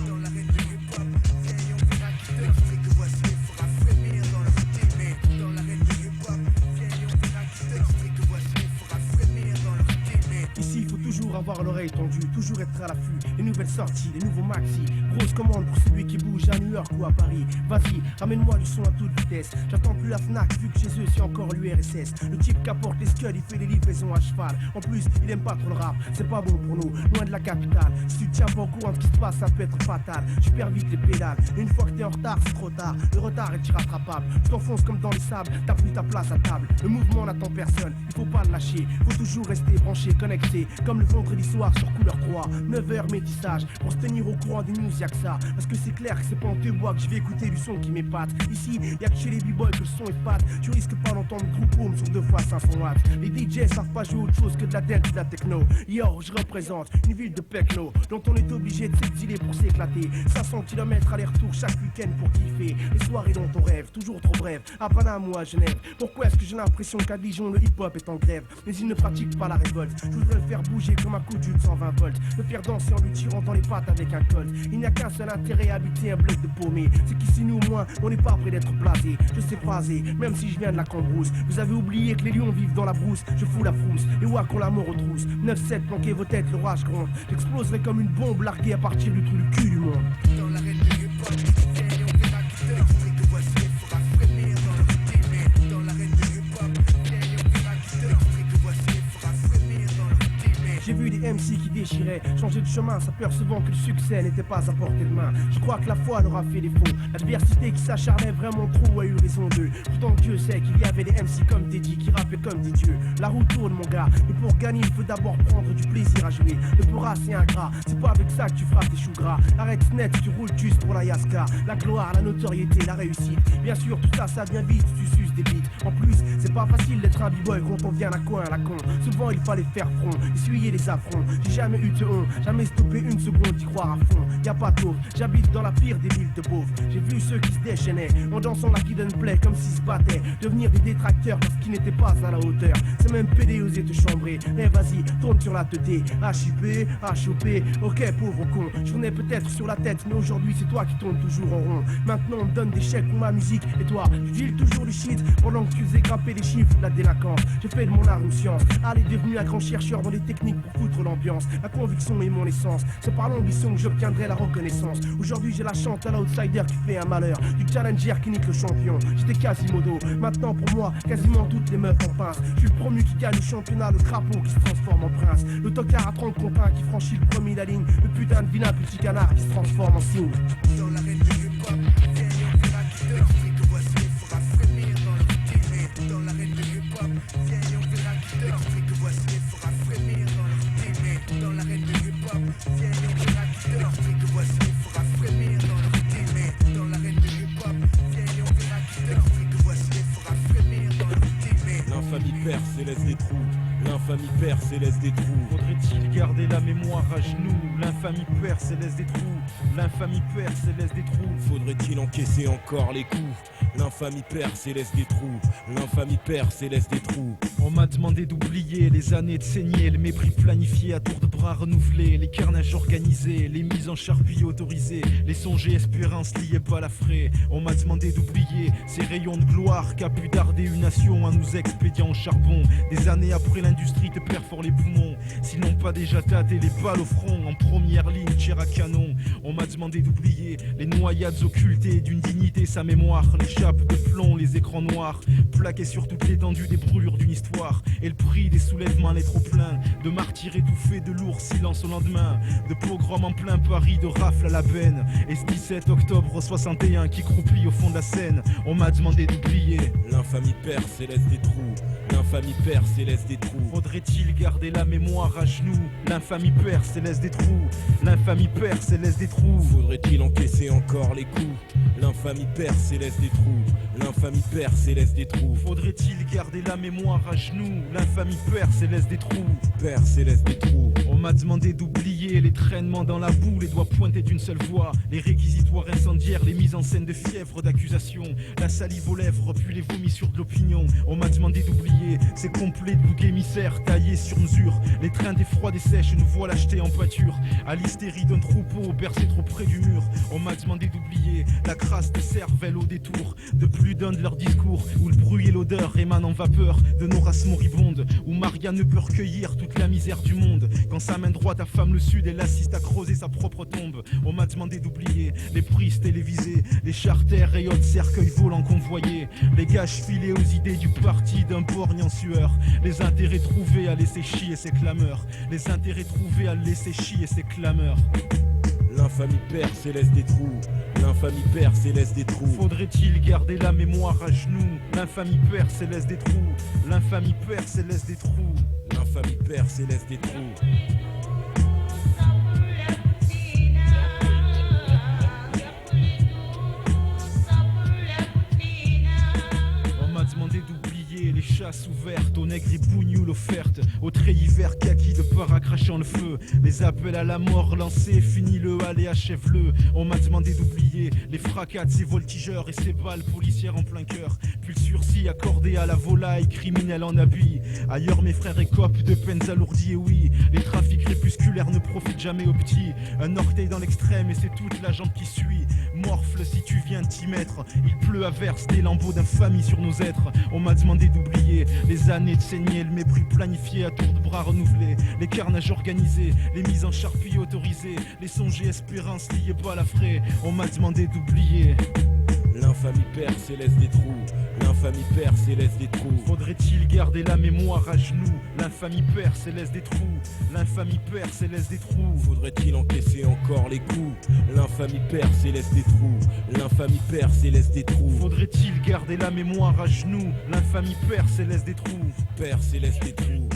Dans l'arène du hip-hop, viens on verra qui te fait que voici fera frémir dans leur témé. Dans l'arène du hip-hop, viens on verra qui te fait que voici fera frémir dans leur témé. Ici il faut toujours avoir l'oreille tendue, toujours être à l'affût. Les nouvelles sorties, les nouveaux maxi. Grosse commande pour celui qui bouge à New York ou à Paris. Vas-y, ramène-moi du son à toute vitesse. J'attends plus la Fnac vu que chez eux c'est encore l'URSS. Le type qui apporte les scuds, il fait des livraisons à cheval. En plus, il aime pas trop le rap, c'est pas bon pour nous, loin de la capitale. Si tu tiens pas au courant de ce qui se passe, ça peut être fatal. Je perds vite les pédales, et une fois que t'es en retard, c'est trop tard. Le retard est irrattrapable, tu t'enfonces comme dans les sables, t'as plus ta place à table. Le mouvement n'attend personne, il faut pas le lâcher. Faut toujours rester branché, connecté, comme le vendredi soir sur Couleur 3. 9h métissage, pour se tenir au courant des news, y'a que ça. Parce que c'est clair que c'est pas en te bois que je vais écouter du son qui m'épate. Ici, y'a que chez les b-boys que le son est pâte. Tu risques pas d'entendre groupe home sur 2 fois 500 watts. Les DJ savent pas jouer autre chose que de la dance et de la techno. Yo, je représente une ville de Pecno, dont on est obligé de s'exiler pour s'éclater. 500 km aller-retour chaque week-end pour kiffer. Les soirées dont on rêve, toujours trop brèves. À Panama ou à Genève. Pourquoi est-ce que j'ai l'impression qu'à Dijon le hip-hop est en grève? Mais ils ne pratiquent pas la révolte. Je voudrais le faire bouger comme un coup d'une 120 volts. Le faire danser en lui tirant dans les pattes avec un colt. Il n'y a qu'un seul intérêt à habiter un bloc de paumé. C'est qu'ici nous au moins, on n'est pas près d'être blasé. Je sais phraser, même si je viens de la Cambrousse. Vous avez oublié que les lions vivent dans la brousse. Je fous la frousse, et ouah qu'on la mort aux trousses. 9-7, planquez vos têtes, l'orage gronde. J'exploserai comme une bombe larguée à partir du trou du cul du monde. Dans l'arène du hip-hop, viens on verra qui te fait que voici fera frémir dans leur témé. Dans l'arène du hip-hop, viens on verra qui te fait que voici fera frémir dans leur témé. J'ai vu des MC qui déchiraient, changer de chemin, s'apercevant que le succès n'était pas à portée de main. Je crois que la foi leur a fait défaut. L'adversité qui s'acharnait vraiment trop a eu raison d'eux. Pourtant Dieu sait qu'il y avait des MC comme Teddy qui rappaient comme des dieux. La roue tourne mon gars, mais pour gagner il faut d'abord prendre du plaisir à jouer. Le pora c'est ingrat, c'est pas avec ça que tu feras tes choux gras. Arrête net, tu roules juste pour la Yaska. La gloire, la notoriété, la réussite. Bien sûr tout ça, ça vient vite, tu suces des bites. En plus, c'est pas facile d'être un b-boy quand on vient à coin à la con. Souvent il fallait faire front, essuyer les affronts. J'ai jamais eu de honte, jamais stoppé une seconde d'y croire à fond. Y'a pas d'autre, j'habite dans la pire des villes de beaufs. J'ai vu ceux qui se déchaînaient en dansant la Kid and Play comme s'ils se battaient. Devenir des détracteurs parce qu'ils n'étaient pas à la hauteur. C'est même pédé oser te chambrer. Eh vas-y, tourne sur la teuté. HIP, HOP, ok pauvre con. J'en ai peut-être sur la tête, mais aujourd'hui c'est toi qui tournes toujours en rond. Maintenant on me donne des chèques pour ma musique. Et toi, tu deals toujours du shit pendant que tu faisais grimper les chiffres de la délinquance. J'ai fait de mon art une science. Allez, devenu un grand chercheur dans les techniques pour foutre l'ambiance. La conviction est mon essence. C'est par l'ambition que j'obtiendrai la reconnaissance. Aujourd'hui j'ai la chante à l'outsider qui fait un malheur, du challenger qui nique le champion. J'étais Quasimodo, maintenant pour moi quasiment toutes les meufs en pince. Je suis le premier qui gagne le championnat, le crapaud qui se transforme en prince. Le tocard à 30 contre 1 qui franchit le premier de la ligne. Le putain de vilain petit canard qui se transforme en signe. Dans l'arène du hip-hop, viens on verra qui te fait que voici fera frémir dans leur témé. Dans l'arène du hip-hop, viens on verra qui te fait que voici fera frémir dans leur témé. Dans l'arène du hip-hop, viens on verra qui te fait que voici fera frémir dans leur témé. Dans l'arène du hip-hop, viens on verra qui te fait que voici fera frémir dans leur témé. L'infamie perce et laisse des trous. L'infamie perce et laisse des trous. Faudrait-il garder la mémoire à genoux? L'infamie perce et laisse des trous. L'infamie perce et laisse des trous. Faudrait-il encaisser encore les coups? L'infamie perce et laisse des trous. L'infamie perce et laisse des trous. On m'a demandé d'oublier les années de saigner, le mépris planifié à tour de bras renouvelés, les carnages organisés, les mises en charpie autorisées, les songes et espérances liées pas à la frais. On m'a demandé d'oublier ces rayons de gloire qu'a pu darder une nation à nous expédiant au charbon. Des années après l'industrie te perfore les poumons, s'ils n'ont pas déjà tâté les balles au front, en première ligne, tir à canon. On m'a demandé d'oublier les noyades occultées d'une dignité, sa mémoire, les chapes de plomb, les écrans noirs, plaqués sur toute l'étendue des brûlures d'une histoire, et le prix des soulèvements n'est trop plein, de martyrs étouffés, de lourds silences au lendemain, de pogroms en plein Paris, de rafles à la benne, et ce 17 octobre 61 qui croupit au fond de la Seine. On m'a demandé d'oublier. L'infamie perce et laisse des trous. L'infamie perce et laisse des trous. Faudrait-il garder la mémoire à genoux? L'infamie perce et laisse des trous. L'infamie perce et laisse des trous. Faudrait-il encaisser encore les coups? L'infamie perce et laisse des trous. L'infamie perce et laisse des trous. Faudrait-il garder la mémoire à genoux? L'infamie perce et laisse des trous. Perce et laisse des trous. On m'a demandé d'oublier les traînements dans la boue, les doigts pointés d'une seule voix, les réquisitoires incendiaires, les mises en scène de fièvre, d'accusation, la salive aux lèvres, puis les vomis sur de l'opinion. On m'a demandé d'oublier ces complets de boucs émissaires taillés sur mesure, les trains d'effroi des sèches nous voilà achetés en pâture, à l'hystérie d'un troupeau bercé trop près du mur. On m'a demandé d'oublier la crasse des cervelles au détour de plus d'un de leurs discours, où le bruit et l'odeur émanent en vapeur de nos races moribondes, où Maria ne peut recueillir toute la misère du monde, quand sa main droite affame le sud, elle assiste à creuser sa propre tombe. On m'a demandé d'oublier les prises télévisées, les charters et autres cercueils volants convoyés, les gages filés aux idées du parti d'un borgne en sueur, les intérêts trouvés à laisser chier ses clameurs, les intérêts trouvés à laisser chier ses clameurs. L'infamie perce et laisse des trous. L'infamie perce et laisse des trous. Faudrait-il garder la mémoire à genoux? L'infamie perce et laisse des trous. L'infamie perce et laisse des trous. L'infamie perce et laisse des trous. Demandé d'oublier les chasses ouvertes aux nègres et bougnoules offertes, aux treillis verts kaki de para crachant le feu, les appels à la mort lancés, finis-le, allez achève-le. On m'a demandé d'oublier les fracas de ces voltigeurs et ces balles policières en plein cœur, puis le sursis accordé à la volaille criminelle en habit. Ailleurs mes frères écopent de peines alourdies, et oui, les trafics crépusculaires ne profitent jamais aux petits. Un orteil dans l'extrême et c'est toute la jambe qui suit. Morfle si tu viens t'y mettre, il pleut à verse des lambeaux d'infamie sur nos êtres. On m'a demandé d'oublier les années de saigner, le mépris planifié à tour de bras renouvelés, les carnages organisés, les mises en charpie autorisées, les songes et espérances liées pas à la frais. On m'a demandé d'oublier. L'infamie perce et laisse des trous. L'infamie perce et laisse des trous. Faudrait-il garder la mémoire à genoux? L'infamie perce et laisse des trous. L'infamie perce et laisse des trous. Faudrait-il encaisser encore les coups? L'infamie perce et laisse des trous. L'infamie perce et laisse des trous. Faudrait-il garder la mémoire à genoux? L'infamie perce et laisse des trous. Perce et laisse des trous.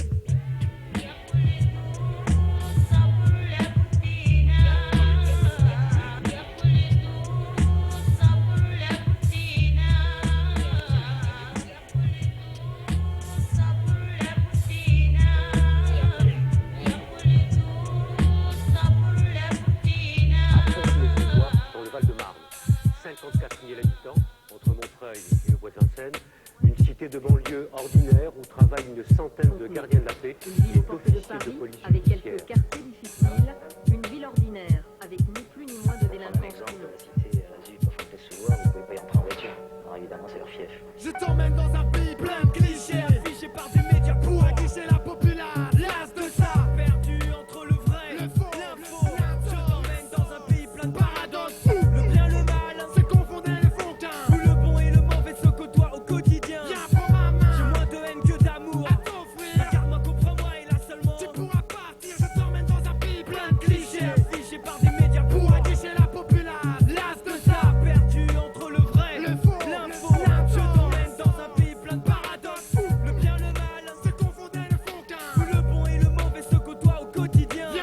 De banlieue ordinaire où travaillent une centaine de gardiens de la paix. Une ville au portée de Paris, avec quelques quartiers difficiles, une ville ordinaire, avec ni plus ni moins de délinquance. Par exemple, la cité Azul, au Fontaine-sous-Loire, vous pouvez pas y entrer en voiture. Alors évidemment, c'est leur fief. Je t'emmène dans un pays plein de clichés, affichés par des médias pour aguicher la populace. L'as de ça, perdu entre le vrai, le faux, l'info. Je t'emmène dans un pays plein de paradoxes. Le bien, le mal, se confondent les fontains. Où le bon et le mauvais se côtoient au quotidien. J'ai moins de haine que d'amour à t'offrir. Regarde-moi, comprends-moi et là seulement tu pourras partir. Je t'emmène dans un pays plein de clichés, affichés par des médias pour aguicher la populace. L'as de ça, perdu entre le vrai, le faux, l'info. Je t'emmène dans un pays plein de paradoxes. Le bien, le mal, se confondent les fontains. Où le bon et le mauvais se côtoient au quotidien. J'ai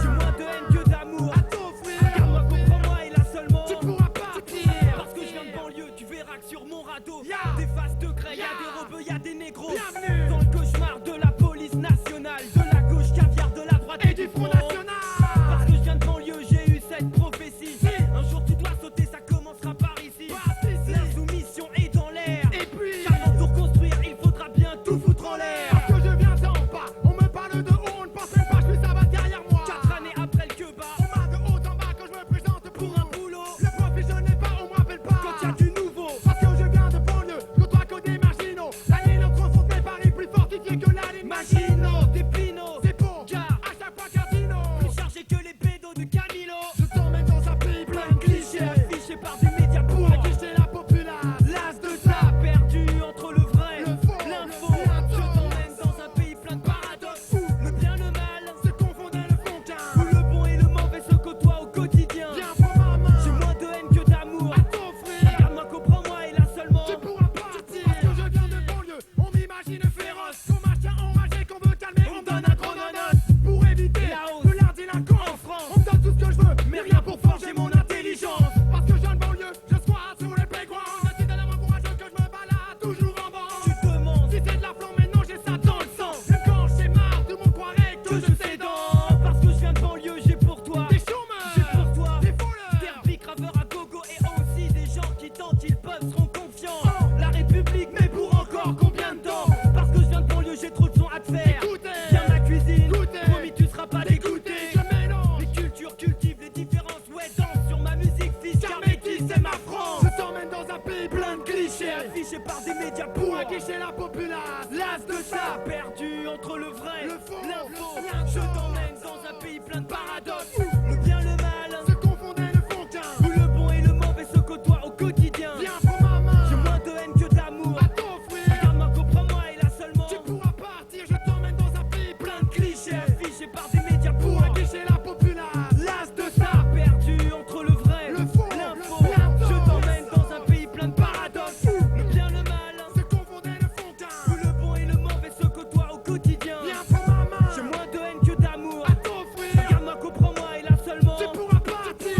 moins de haine que d'amour à t'offrir. Regarde-moi, comprends-moi et là seulement tu pourras partir. Parce que je viens de banlieue, tu verras que sur mon radeau, des faces de craie, y'a des rebeux, y'a des négros. Bienvenue dans le cauchemar de la police. médias pour aguicher la populace. L'as de ça, perdu entre le vrai, le faux, l'info. l'info. Je t'emmène dans un pays plein de paradoxes. Le bien, le mal, se confondent et ne font qu'un. où le bon et le mauvais se côtoient au quotidien. Viens, prends ma main. J'ai moins de haine que d'amour. À t'offrir. Regarde-moi, comprends-moi et là seulement. Tu pourras partir, je t'emmène dans un pays plein de clichés. Affichés par des médias pour aguicher la populace. L'as de ça, perdu entre le vrai, le faux, l'info. Je t'emmène dans un pays plein de paradoxes. Le bien, le mal, se confondent et ne font qu'un. où le bon et le mauvais se côtoient au quotidien. Viens, prends ma main. J'ai moins de haine que d'amour. À t'offrir. Regarde-moi, comprends-moi et là seulement. Tu pourras partir.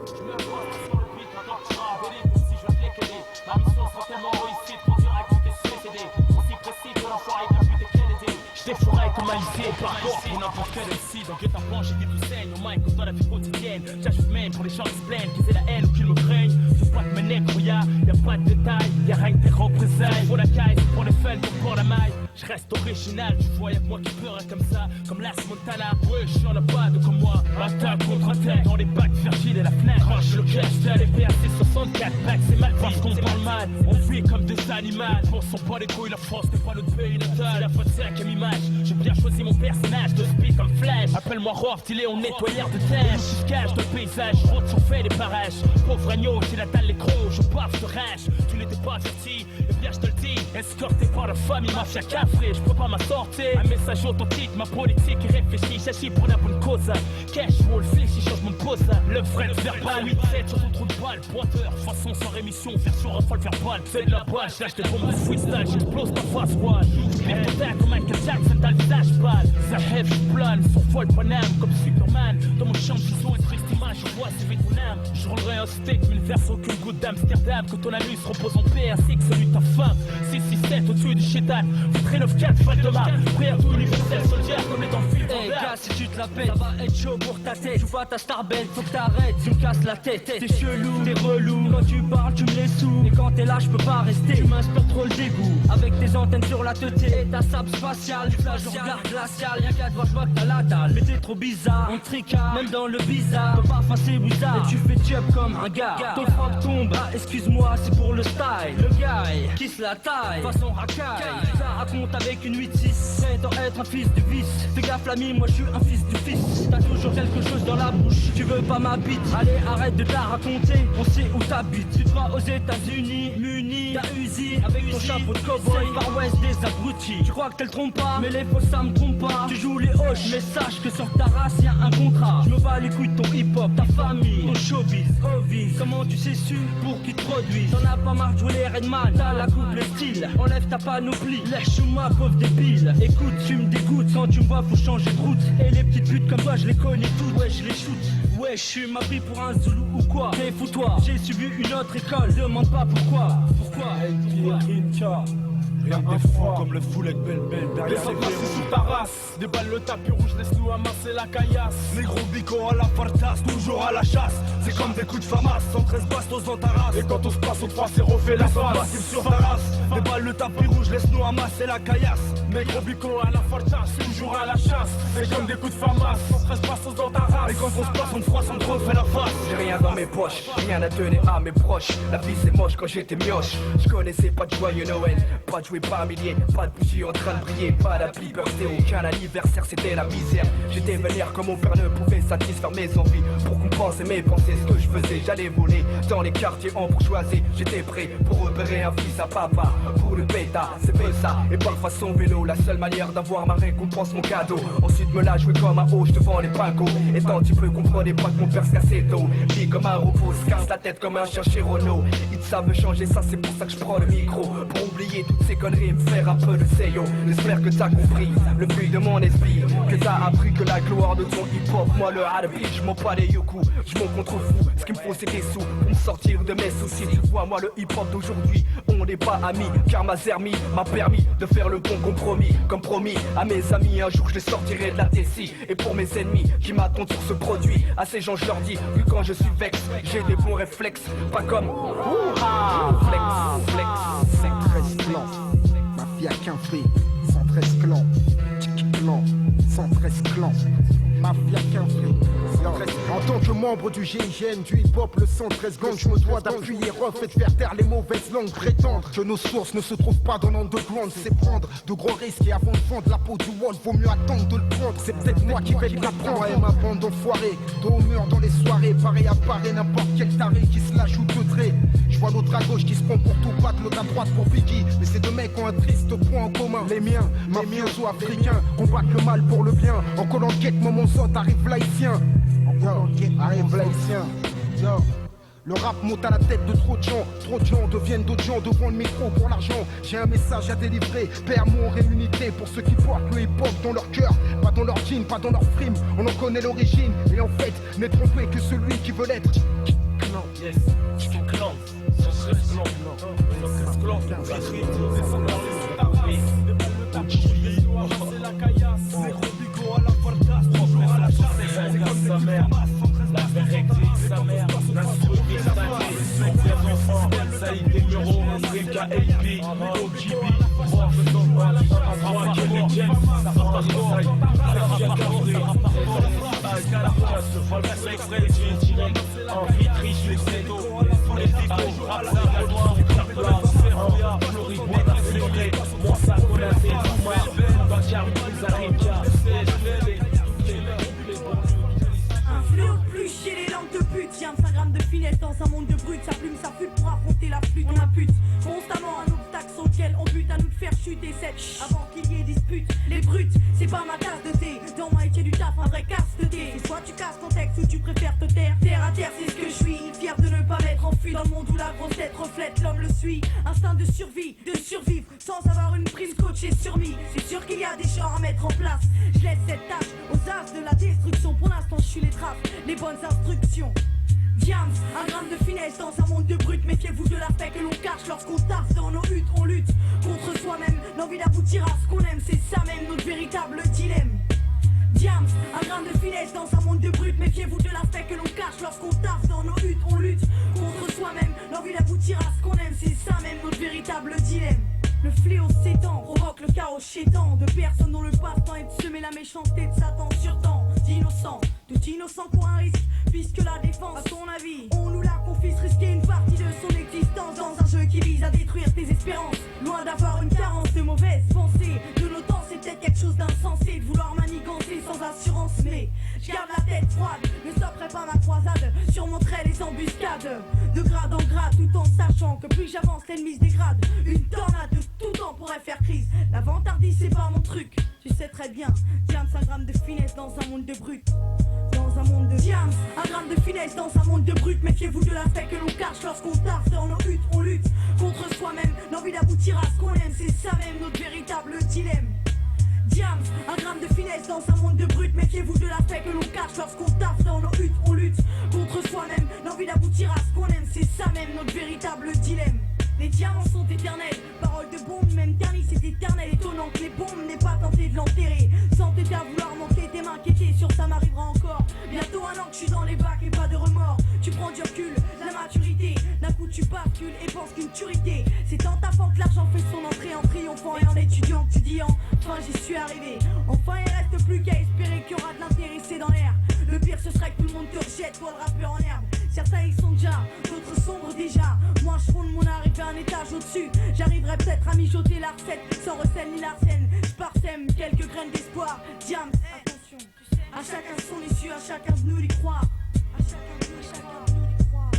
Je me vois sur le beat, ma porte sera abonnée comme si je voulais que les. Ma mission sera tellement réussie, trop direct que t'es suicidé. Aussi précis que l'enfoiré de la pute de Kennedy. Je défouraille comme Alice au parcours pour n'importe quel MC. Dans guet-apens, j'ai des tout saignes, au mic, dans la vie quotidienne. J'ajoute même pour les gens qui se plaignent, qu'ils aient la haine ou qu'ils me craignent. C'est pas de mes nègres, y'a pas de détails, y'a rien que des représailles. Pour la caille, pour les fun, pour la maille. Je reste original, tu vois, y'a que moi qui pleurais comme ça, comme Las Montana. Ouais, j'en ai pas de comme moi. Attaque contre attaque dans les bacs, Virgile et la Fnac. Crache le cash, t'as les PRC 64 packs, c'est mal parce qu'on parle mal. On vit comme des animaux. On s'en bat les couilles, la France n'est pas notre pays natal. La faute c'est la même image. J'ai bien choisi mon personnage, de speed comme Flash. Appelle-moi Roar, stylé en nettoyeur de tâches. Qui se cache dans le paysage, route sur fait des parages. Pauvre agneau, j'ai la dalle les crocs, je bave de rage. Tu n'étais pas averti, et bien je te le dis. Escorté par la famille, mafia café, je peux pas m'assortir. Un message authentique, ma politique est réfléchie. J'agis pour la bonne cause. Cash, roll, fléchi, changement de pose. Le vrai verbal, 8-7 sur ton trou de balle. Pointeur, façon sans rémission, version rafale verbale. C'est de la balle, j'lâche des bombes de freestyle, j'explose ta face wall. J'pire ton terre comme Michael Jackson, t'as le visage pâle. Zahef, j'plane, sur folle Paname comme Superman. Dans mon champ de vision et triste image, je vois c'est ton âme. J'rollerai un steak, mais ne verse aucune goutte d'Amsterdam. Que ton anus repose en paix ainsi que celui de ta femme. 667 au-dessus du chétan. Vitré 9-4, Val de Mar. Prêt à tout universel, soldier comme les dans le film. Hey gars, si tu te la pètes, ça va être chaud pour ta tête. Tu vois ta starbelle, faut que t'arrêtes, tu me casses la tête. T'es chelou, t'es relou, quand tu parles tu me laisses sous. Et quand t'es là je peux pas rester, tu m'inspires trop le dégoût. Avec tes antennes sur la teuté et ta sable spatiale. Là je regarde glacial, y'a qu'à te voir je vois que t'as la dalle. Mais t'es trop bizarre, on tricard, même dans le bizarre. Ton parfum c'est bizarre, et tu fais job comme un gars. Ton frappe tombe, ah excuse-moi c'est pour le style. Le gars kiss la taille, façon racaille. Ça raconte avec une 8-6, prétend être un fils du vice. Fais gaffe l'ami, moi je suis un fils du fils. T'as toujours quelque chose dans la bouche, tu veux pas ma bite. Allez arrête de te la raconter, on sait où t'habites. Tu te vas aux États-Unis, muni, t'as Uzi, avec ton chapeau de cowboy, Far West des abrutis. Tu crois que t'es le trompe pas, mais les faux ça me trompe pas. Tu joues les hoches, mais sache que sur ta race y'a un contrat. Je me bats les couilles de ton hip-hop, ta famille, ton showbiz, Ovis. Comment tu sais su pour qu'ils te produisent? T'en as pas marre de jouer les Redman, t'as la coupe, le style. Enlève ta panoplie, lèche-moi pauvre débile. Écoute, tu me dégoûtes, quand tu me vois faut changer de route. Et les petites putes comme toi je les connais toutes, ouais je les shoot. Ouais je suis ma vie pour un Zoulou ou quoi? T'es fous-toi, j'ai subi une autre école, demande pas pourquoi. Pourquoi? Rien que des fous comme le full avec belle derrière les verrous. Sous ta race, des balles le tapis rouge, laisse-nous amasser la caillasse. Les gros bicots à la fartasse, toujours à la chasse. C'est comme des coups de famas, 113 bastos dans ta race. Et quand on se passe au 3 c'est refait la face. Massif sur ta race, des balles le tapis rouge, laisse-nous amasser la caillasse. Les gros bicots à la fartasse, toujours à la chasse. C'est comme des coups de famas, 113 bastos dans ta race. Et quand on se passe on froisse, on te refait la face. J'ai rien dans mes poches, rien à donner à mes proches. La vie c'est moche quand j'étais mioche. Je connaissais pas de joyeux Noël, pas de jouer par milliers, pas de bougies en train de briller, pas d'appli birthday, aucun anniversaire, c'était la misère. J'étais vénère comme mon père ne pouvait satisfaire mes envies. Pour compenser mes pensées, ce que je faisais, j'allais voler dans les quartiers en bourgeoisie. J'étais prêt pour repérer un fils à papa, pour le pétard, c'est fait ça. Et parfois son vélo, la seule manière d'avoir ma récompense, mon cadeau. Ensuite me la jouer comme un hoche devant les pingos. Et tant tu peux comprendre pas que mon père se cassait le dos. Vie comme un robot, se casse la tête comme un chien chez Renault. Ils savent changer ça, c'est pour ça que je prends le micro. Pour oublier toutes ces conneries, me faire un peu de seyo. J'espère que t'as compris le but de mon esprit, que t'as appris que la gloire de ton hip-hop, moi le R&B, je m'en pas les yoku, je m'en contrefous. Ce qu'il me faut c'est des sous pour me sortir de mes soucis. Tu vois moi le hip-hop d'aujourd'hui, on n'est pas amis, car ma zermie m'a permis de faire le bon compromis. Comme promis à mes amis, un jour je les sortirai de la tessie. Et pour mes ennemis qui m'attendent sur ce produit, à ces gens je leur dis que quand je suis vexe, j'ai des bons réflexes, pas comme flex, 13 clans, mafia qu'un fait, 113 clans, 113 clans. Mafia 15 En tant que membre du GIGN, du hip-hop, le 113 gang, je me dois d'appuyer rough et de faire taire les mauvaises langues. Prétendre que nos sources ne se trouvent pas dans l'underground, c'est prendre de gros risques et avant de vendre la peau du wall, vaut mieux attendre de le prendre. C'est peut-être moi qui vais l'apprendre. Moi et ma bande d'enfoirés, dos au mur dans les soirées, pareil à pareil, n'importe quel taré qui se lâche ou te trait. Je vois l'autre à gauche qui se prend pour tout battre, l'autre à droite pour Biggie. Mais ces deux mecs ont un triste point en commun. Les miens, mafiosos africains, combattent le mal pour le bien. En collant guette, mon monzote, arrive l'haïtien. Arrive l'haïtien. Le rap monte à la tête de trop de gens deviennent d'autres gens devant le micro pour l'argent. J'ai un message à délivrer, paix, amour et unité pour ceux qui portent le hip-hop dans leur cœur, pas dans leur jean, pas dans leur frime. On en connaît l'origine et en fait n'est trompé que celui qui veut l'être. Clan, yes, son clan, son seul clan, son clan, c'est la caillasse, c'est Robigo à la portasse, toujours à la chasse, c'est comme sa mère, la vérité, sa mère, la souris, sa mère, son enfant, Saïd des Mureaux, Rika LP, OGB, moi je tombe pas, en quel est James, ça va pas trop, Sergia Cabré, Alcalacas, Volkswagen Express, direct, en vitri, je les sais d'eau, les décos, rap, la gloire, Serbia, Floride, Sénégal, moi ça connaît, c'est Zouma, Bakar, Zarinka, un fléau de pluie chez les langues de pute. Y'a 5 grammes de finesse dans un monde de brut. Sa plume, sa flûte pour affronter la flûte. On impute constamment un obstacle sur lequel on bute. À nous de faire chuter cette avant qu'il y ait dispute. Les brutes, c'est pas ma tasse de thé. Dans ma étienne du taf, un vrai casse de thé. C'est soit tu casses ton texte ou tu préfères te taire. Terre à terre, c'est ce que je suis. Fier de ne pas m'être enfui dans le monde où la grosse tête reflète l'homme le suit. Instinct de survie, de survivre sans avoir une prime coachée sur me. C'est sûr qu'il y a des genres à mettre en place. Je laisse cette tâche aux as de la destruction. Pour l'instant, je suis les traces, les bonnes instructions. Diams, un gramme de finesse dans un monde de brut. Méfiez-vous de la paix que l'on cache lorsqu'on taffe dans nos huttes. On lutte contre soi-même, l'envie d'aboutir à ce qu'on aime. C'est ça même notre véritable dilemme. Diams, un gramme de finesse dans un monde de brut. Méfiez-vous de la paix que l'on cache lorsqu'on taffe dans nos huttes. On lutte contre soi-même, l'envie d'aboutir à ce qu'on aime. C'est ça même notre véritable dilemme. Le fléau s'étend, provoque le chaos chétant de personnes dont le passe-temps est de semer la méchanceté de Satan sur tant d'innocents, tout innocent pour un risque, puisque la défense, à ton avis, on nous la confie, risquer une partie de son existence dans un jeu qui vise à détruire tes espérances. Loin d'avoir une carence de mauvaises pensées, de nos temps c'est peut-être quelque chose d'insensé de vouloir manigancer sans assurance, mais je garde la tête froide, ne stopperai pas ma croisade, surmonterai les embuscades, de grade en grade, tout en sachant que plus j'avance l'ennemi se dégrade. Une tornade de tout temps pourrait faire crise, la vantardise c'est pas mon truc, tu sais très bien. Diams, un gramme de finesse dans un monde de brut. Dans un monde de Diams, un gramme de finesse dans un monde de brut. Méfiez-vous de la paix que l'on cache lorsqu'on taffe dans nos huttes. On lutte contre soi-même, l'envie d'aboutir à ce qu'on aime. C'est ça même notre véritable dilemme. Diams, un gramme de finesse dans un monde de brut. Méfiez-vous de la paix que l'on cache lorsqu'on taffe dans nos huttes. On lutte contre soi-même, l'envie d'aboutir à ce qu'on aime. C'est ça même notre véritable dilemme. Les diamants sont éternels, paroles de bombe, même ternie, c'est éternel. Étonnant que les bombes n'aient pas tenté de l'enterrer. Sans t'aider à vouloir manquer tes mains, m'inquiéter, sur ça m'arrivera encore. Bientôt un an que je suis dans les bacs et pas de remords. Tu prends du recul, la maturité, d'un coup tu bascules et penses qu'une turité. C'est en tapant que l'argent fait son entrée en triomphant et en étudiant que tu dis enfin j'y suis arrivé. Enfin il reste plus qu'à espérer qu'il y aura de l'intérêt, c'est dans l'air. Le pire ce serait que tout le monde te rejette, toi le rappeur en herbe. Certains ils sont déjà, d'autres sombres déjà. Moi je frôle mon arrivée un étage au-dessus. J'arriverai peut-être à mijoter la recette sans recel ni l'arsène. J'parsème quelques graines d'espoir. Diams, attention, à chacun son issue, à chacun de nous d'y croire. À chacun de nous d'y croire.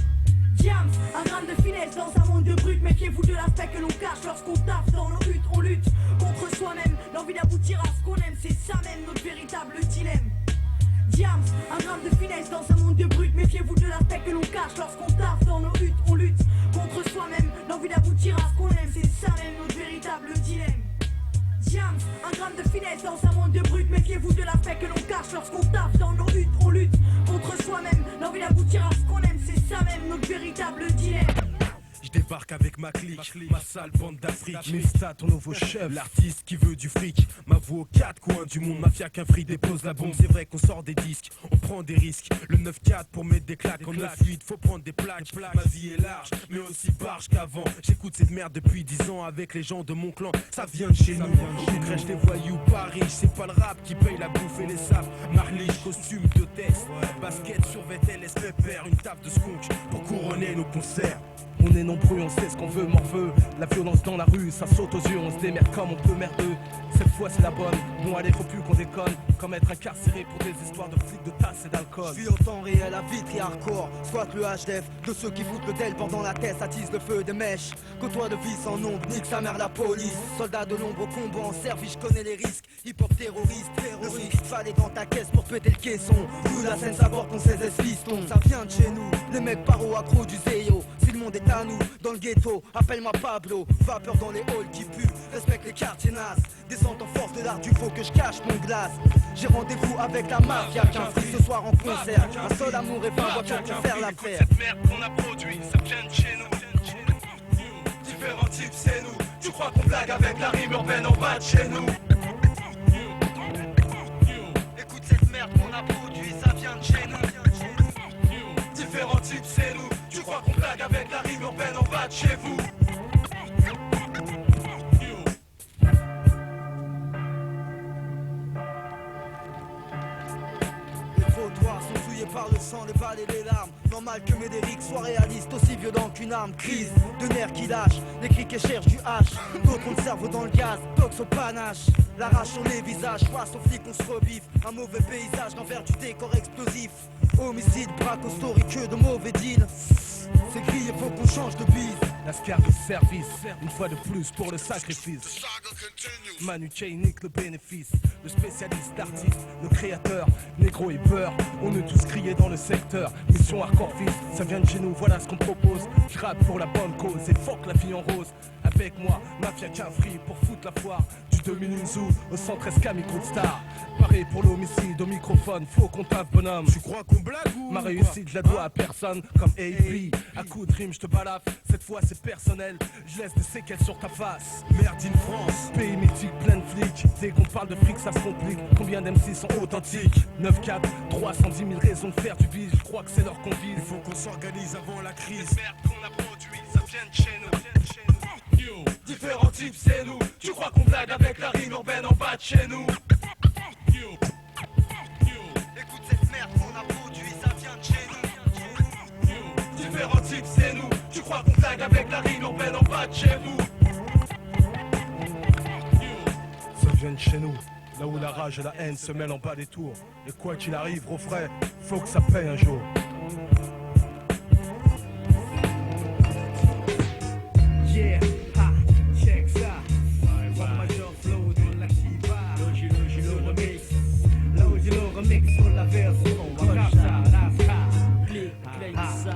Diams, un gramme de finesse dans un monde de brut. Méfiez-vous de la paix que l'on cache lorsqu'on taffe dans nos huttes. On lutte contre soi-même, l'envie d'aboutir à ce qu'on aime. C'est ça même notre véritable dilemme. Diams, un gramme de finesse dans un monde de brut. Méfiez-vous de la paix que l'on cache lorsqu'on taffe dans nos huttes. On lutte contre soi-même, l'envie d'aboutir à ce qu'on aime. C'est ça même notre véritable dilemme. Diams, un gramme de finesse dans un monde de brut. Méfiez-vous de la paix que l'on cache lorsqu'on taffe dans nos huttes. On lutte contre soi-même, l'envie d'aboutir à ce qu'on aime. C'est ça même notre véritable dilemme. J'embarque avec ma clique, ma sale bande d'Afrique. Mes stats, ton nouveau chef, l'artiste qui veut du fric. Ma voix aux quatre coins du monde, mafia qu'un free dépose la bombe. C'est vrai qu'on sort des disques, on prend des risques. Le 9-4 pour mettre des claques, en 9-8 faut prendre des plaques. Ma vie est large, mais aussi barge qu'avant. J'écoute cette merde depuis 10 ans avec les gens de mon clan. Ça vient de chez nous, on crèche des voyous pas riches. C'est pas le rap qui paye la bouffe et les sapes. Marliche, costume de test, basket sur LS pépère, une table de skunk pour couronner nos concerts. On est nombreux, on sait ce qu'on veut, m'en veut. La violence dans la rue, ça saute aux yeux, on se démerde comme on peut merdeux. Cette fois c'est la bonne, bon allez faut plus qu'on déconne. Comme être incarcéré pour des histoires de flics, de tasses et d'alcool. Je vis au temps réel à Vitry hardcore, soit le HDF de ceux qui foutent le tel pendant la tête, attise le feu des mèches. Côtoie de vie sans nombre, nique sa mère la police. Soldat de l'ombre au combat en service, je connais les risques. Hip-hop terroriste, le son qu'il te fallait dans ta caisse pour péter le caisson. Nous la scène savoir qu'on sait fiston. Ça vient de chez nous, les mecs paro accro du Zeyo. Si le monde est à nous, dans le ghetto, appelle-moi Pablo. Vapeur dans les halls qui puent, respecte les quartiers nazes. Descente en force de l'art du faux que je cache mon glace. J'ai rendez-vous avec la mafia, qu'un free ce soir en concert. Un seul amour et 20 voitures pour faire l'affaire. Cette merde qu'on a produit, ça vient de chez nous. Différents types, c'est nous. Tu crois qu'on blague avec la rime urbaine en bas de chez nous? Écoute cette merde qu'on a produit, ça vient de chez nous. Différents types, c'est nous. Tu crois qu'on blague avec la rime urbaine en bas de chez vous? Sont souillés par le sang, les balles et les larmes. Normal que Médéric soit réaliste, aussi violent qu'une arme. Crise de nerfs qui lâchent, les cris qui cherchent du H. D'autres ont le cerveau dans le gaz, tox au panache. La rage sur les visages, face aux flics on se rebiffe. Un mauvais paysage l'envers du décor explosif. Homicide, braque au story, que de mauvais deals. C'est gris, il faut qu'on change de bise. Lascar de service, une fois de plus pour le sacrifice. Manu Chain nique le bénéfice. Le spécialiste d'artiste, le créateur, négro et peur. On est tous criés dans le secteur. Mission hardcore fils, ça vient de chez nous, voilà ce qu'on propose. Je rappe pour la bonne cause et fuck la vie en rose. Avec moi, mafia qu'un free pour foutre la foire. Du 2000 zoo au 113K micro de star. Paré pour l'homicide au microphone, faut qu'on tape bonhomme. Tu crois qu'on blague ou ma réussite, je la dois à personne comme AP. À coup de rime, je te balafre, cette fois c'est personnel. Je laisse des séquelles sur ta face. Merde in France, pays mythique, plein de flics. Dès qu'on parle de fric, ça se complique. Combien d'MC sont authentiques? 9-4, 310 000 raisons de faire du bise. Je crois que c'est l'heure qu'on vise. Il faut qu'on s'organise avant la crise. Cette merde qu'on a produit, ça vient de chez nous. Différents types, c'est nous. Tu crois qu'on blague avec la rime urbaine en bas de chez nous? Écoute cette merde qu'on a produit, ça vient de chez nous. Différents types, c'est nous. Tu crois qu'on blague avec la rime urbaine en bas de chez vous? Ça vient de chez nous, là où la rage et la haine se mêlent en bas des tours. Et quoi qu'il arrive, gros frère, faut que ça paye un jour. Yeah, ha, check ça. Rock major flow de la Shiva. Logilo remix. Logilo remix sur la version. Wakata, Laska. Clic, ça.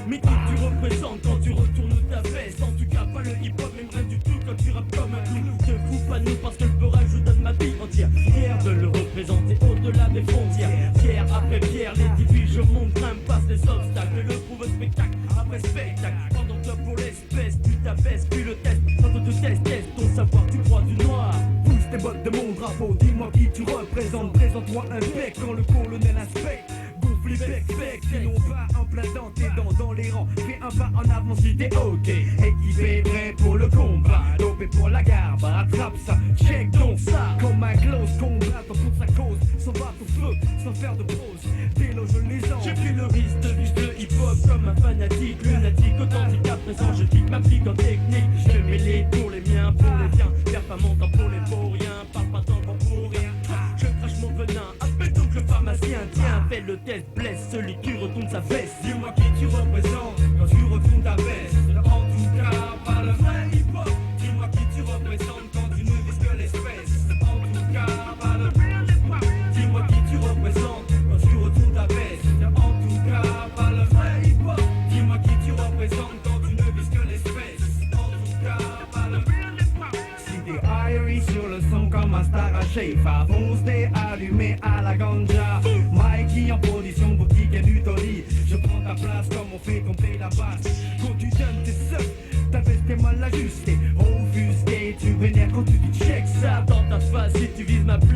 Mais qui tu représentes quand tu retournes ta veste? En tout cas pas le hip-hop, même rien du tout quand tu rappes comme un clou. Ne fous pas nous parce que le beurrage je donne ma vie entière. Fier de le représenter au-delà des frontières. Pierre après pierre, les défis je monte, passe les obstacles. Le prouve spectacle après spectacle. Pendant que pour l'espèce, tu t'abaisses, puis le test. Quand on te teste ton savoir, tu crois du noir. Pousse tes bottes de mon drapeau, dis-moi qui tu représentes. Présente-moi un bec quand le colonel inspecte. Gonfle les bec, sinon pas en plein dans tes dents, dans les rangs. Fais un pas en avant si t'es ok. Équipé, prêt pour le combat. Dopé pour la garde, attrape ça, check donc ça. Comme un close combat pour sa cause. Sans battre au feu, sans faire de pause. Déloge les anges. J'ai pris le risque de vivre de hip-hop comme un fanatique. Lunatique, authentique à présent, je kick ma pique en technique. Je mets les pour les miens, pour les tiens. Performant pour les vauriens, parle pas tant pour rien. Je crache mon venin, appelle donc le pharmacien. Tiens, fais le test, blesse celui qui retourne sa veste. Dis-moi qui tu représentes quand tu retournes ta veste. En tout cas, pas le vrai hip-hop. Dis-moi qui tu représentes quand tu nous vises que l'espèce. En tout cas, pas le vrai hip-hop. Dis-moi qui tu représentes quand tu retournes ta veste. En tout cas, pas le vrai hip-hop. Dis-moi qui tu représentes quand tu ne vises que l'espèce. En tout cas, pas le vrai hip-hop. Si t'es Irie sur le son comme un star à Sheifa, fonce t'es allumé à la ganja. Mikey en position pour kicker du tolly. Je prends ta place comme on fait tomber la basse. Quand tu donnes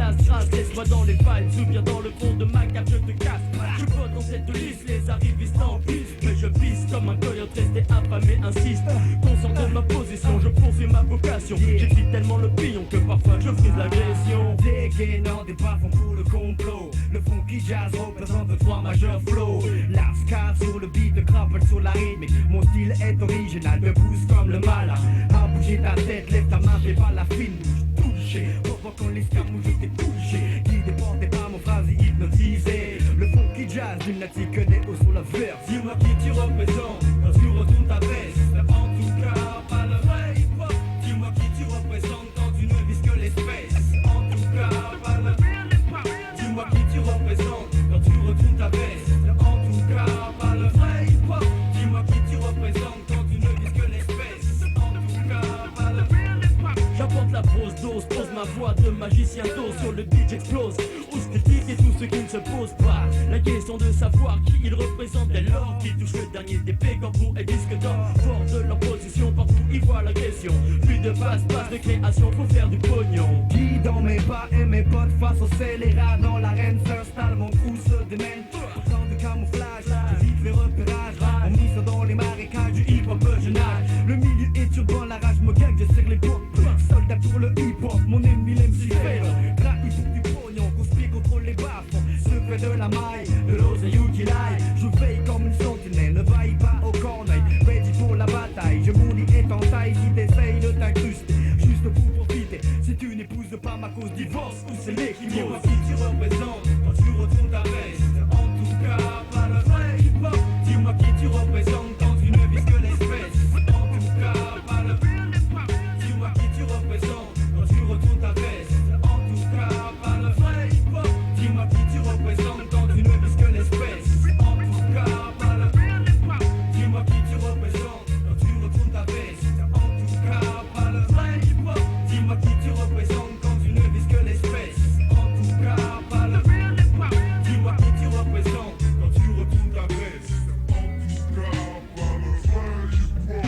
las grâce, laisse-moi dans les vibes, ou bien dans le fond de ma cave, je te casse. Je vote dans cette liste, les arrivistes en piste, mais je pisse comme un coyote resté affamé, insiste. Conscient de ma position, je poursuis ma vocation. J'évite tellement le pillon que parfois je frise l'agression. Dégainant des bas-fonds pour le complot. Le funky jazz représente le trois majeurs flow. Lars cave sur le beat, crapple sur la rythmique. Mon style est original, me pousse comme le malin. À bouger ta tête, lève ta main, fais pas la fine bouche touchée. Provoquant l'escarmouche, je t'ai touché. Guidé, porté par mon phrase hypnotisé. Le funky jazz, lunatique, néo sur la verse. Dis-moi qui tu représentes quand tu retournes ta veste. En tout cas, pas le vrai hip-hop. Dis-moi qui tu représentes quand tu ne vises que l'espèce. En tout cas, pas le vrai hip-hop. Dis-moi qui tu représentes quand tu retournes ta veste. En tout cas, pas le vrai hip-hop. Dis-moi qui tu représentes quand tu ne vises que l'espèce. En tout cas, pas le vrai hip-hop. J'apporte la grosse dose, pose ma voix de magicien d'eau sur le beat, j'explose. Où je critique et tout ce qui ne se pose pas. La question de savoir qui il représente dès lors qui touche le dernier des pécambours et disque d'or. Fort de leur position, partout ils voient l'agression. Plus de passe-passe de création, faut faire du pognon. Qui dans mes pas et mes potes face au scélérat dans l'arène s'installe, mon trou se démène. Autant de camouflage, j'évite les repérages. On mise dans les marécages du hip-hop, je nage. Le milieu est urbain, la rage me gagne, je serre les poings. Soldat pour le hip-hop, mon ennemi l'MC fait. Trahi pour du pognon, conspire contre les bas-fonds. Secret de la maille, de l'oseille ou qu'il aille. Je veille comme une sentinelle, ne vaille pas au corneille. Ready pour la bataille, je m'oublie et en taille. Si t'essayes de t'incruster, juste pour profiter. Si tu n'épouses pas ma cause, divorce ou c'est l'équilibre. Dis-moi qui tu représentes quand tu retournes ta veste. En tout cas, pas le vrai hip-hop. Dis-moi qui tu représentes quand tu ne vises que l'espèce. En tout cas, pas le vrai hip-hop. Dis-moi qui tu représentes quand tu retournes ta veste. En tout cas, pas le vrai hip-hop. Dis-moi qui tu représentes quand tu ne vises que l'espèce. En tout cas, pas le vrai hip-hop. Dis-moi qui tu représentes quand tu retournes ta veste. En tout cas, pas le vrai hip-hop. Dis-moi qui tu représentes quand tu ne vises que l'espèce. En tout cas, pas le vrai hip-hop. Dis-moi qui tu représentes quand tu retournes ta veste. En tout cas, pas le vrai hip-hop.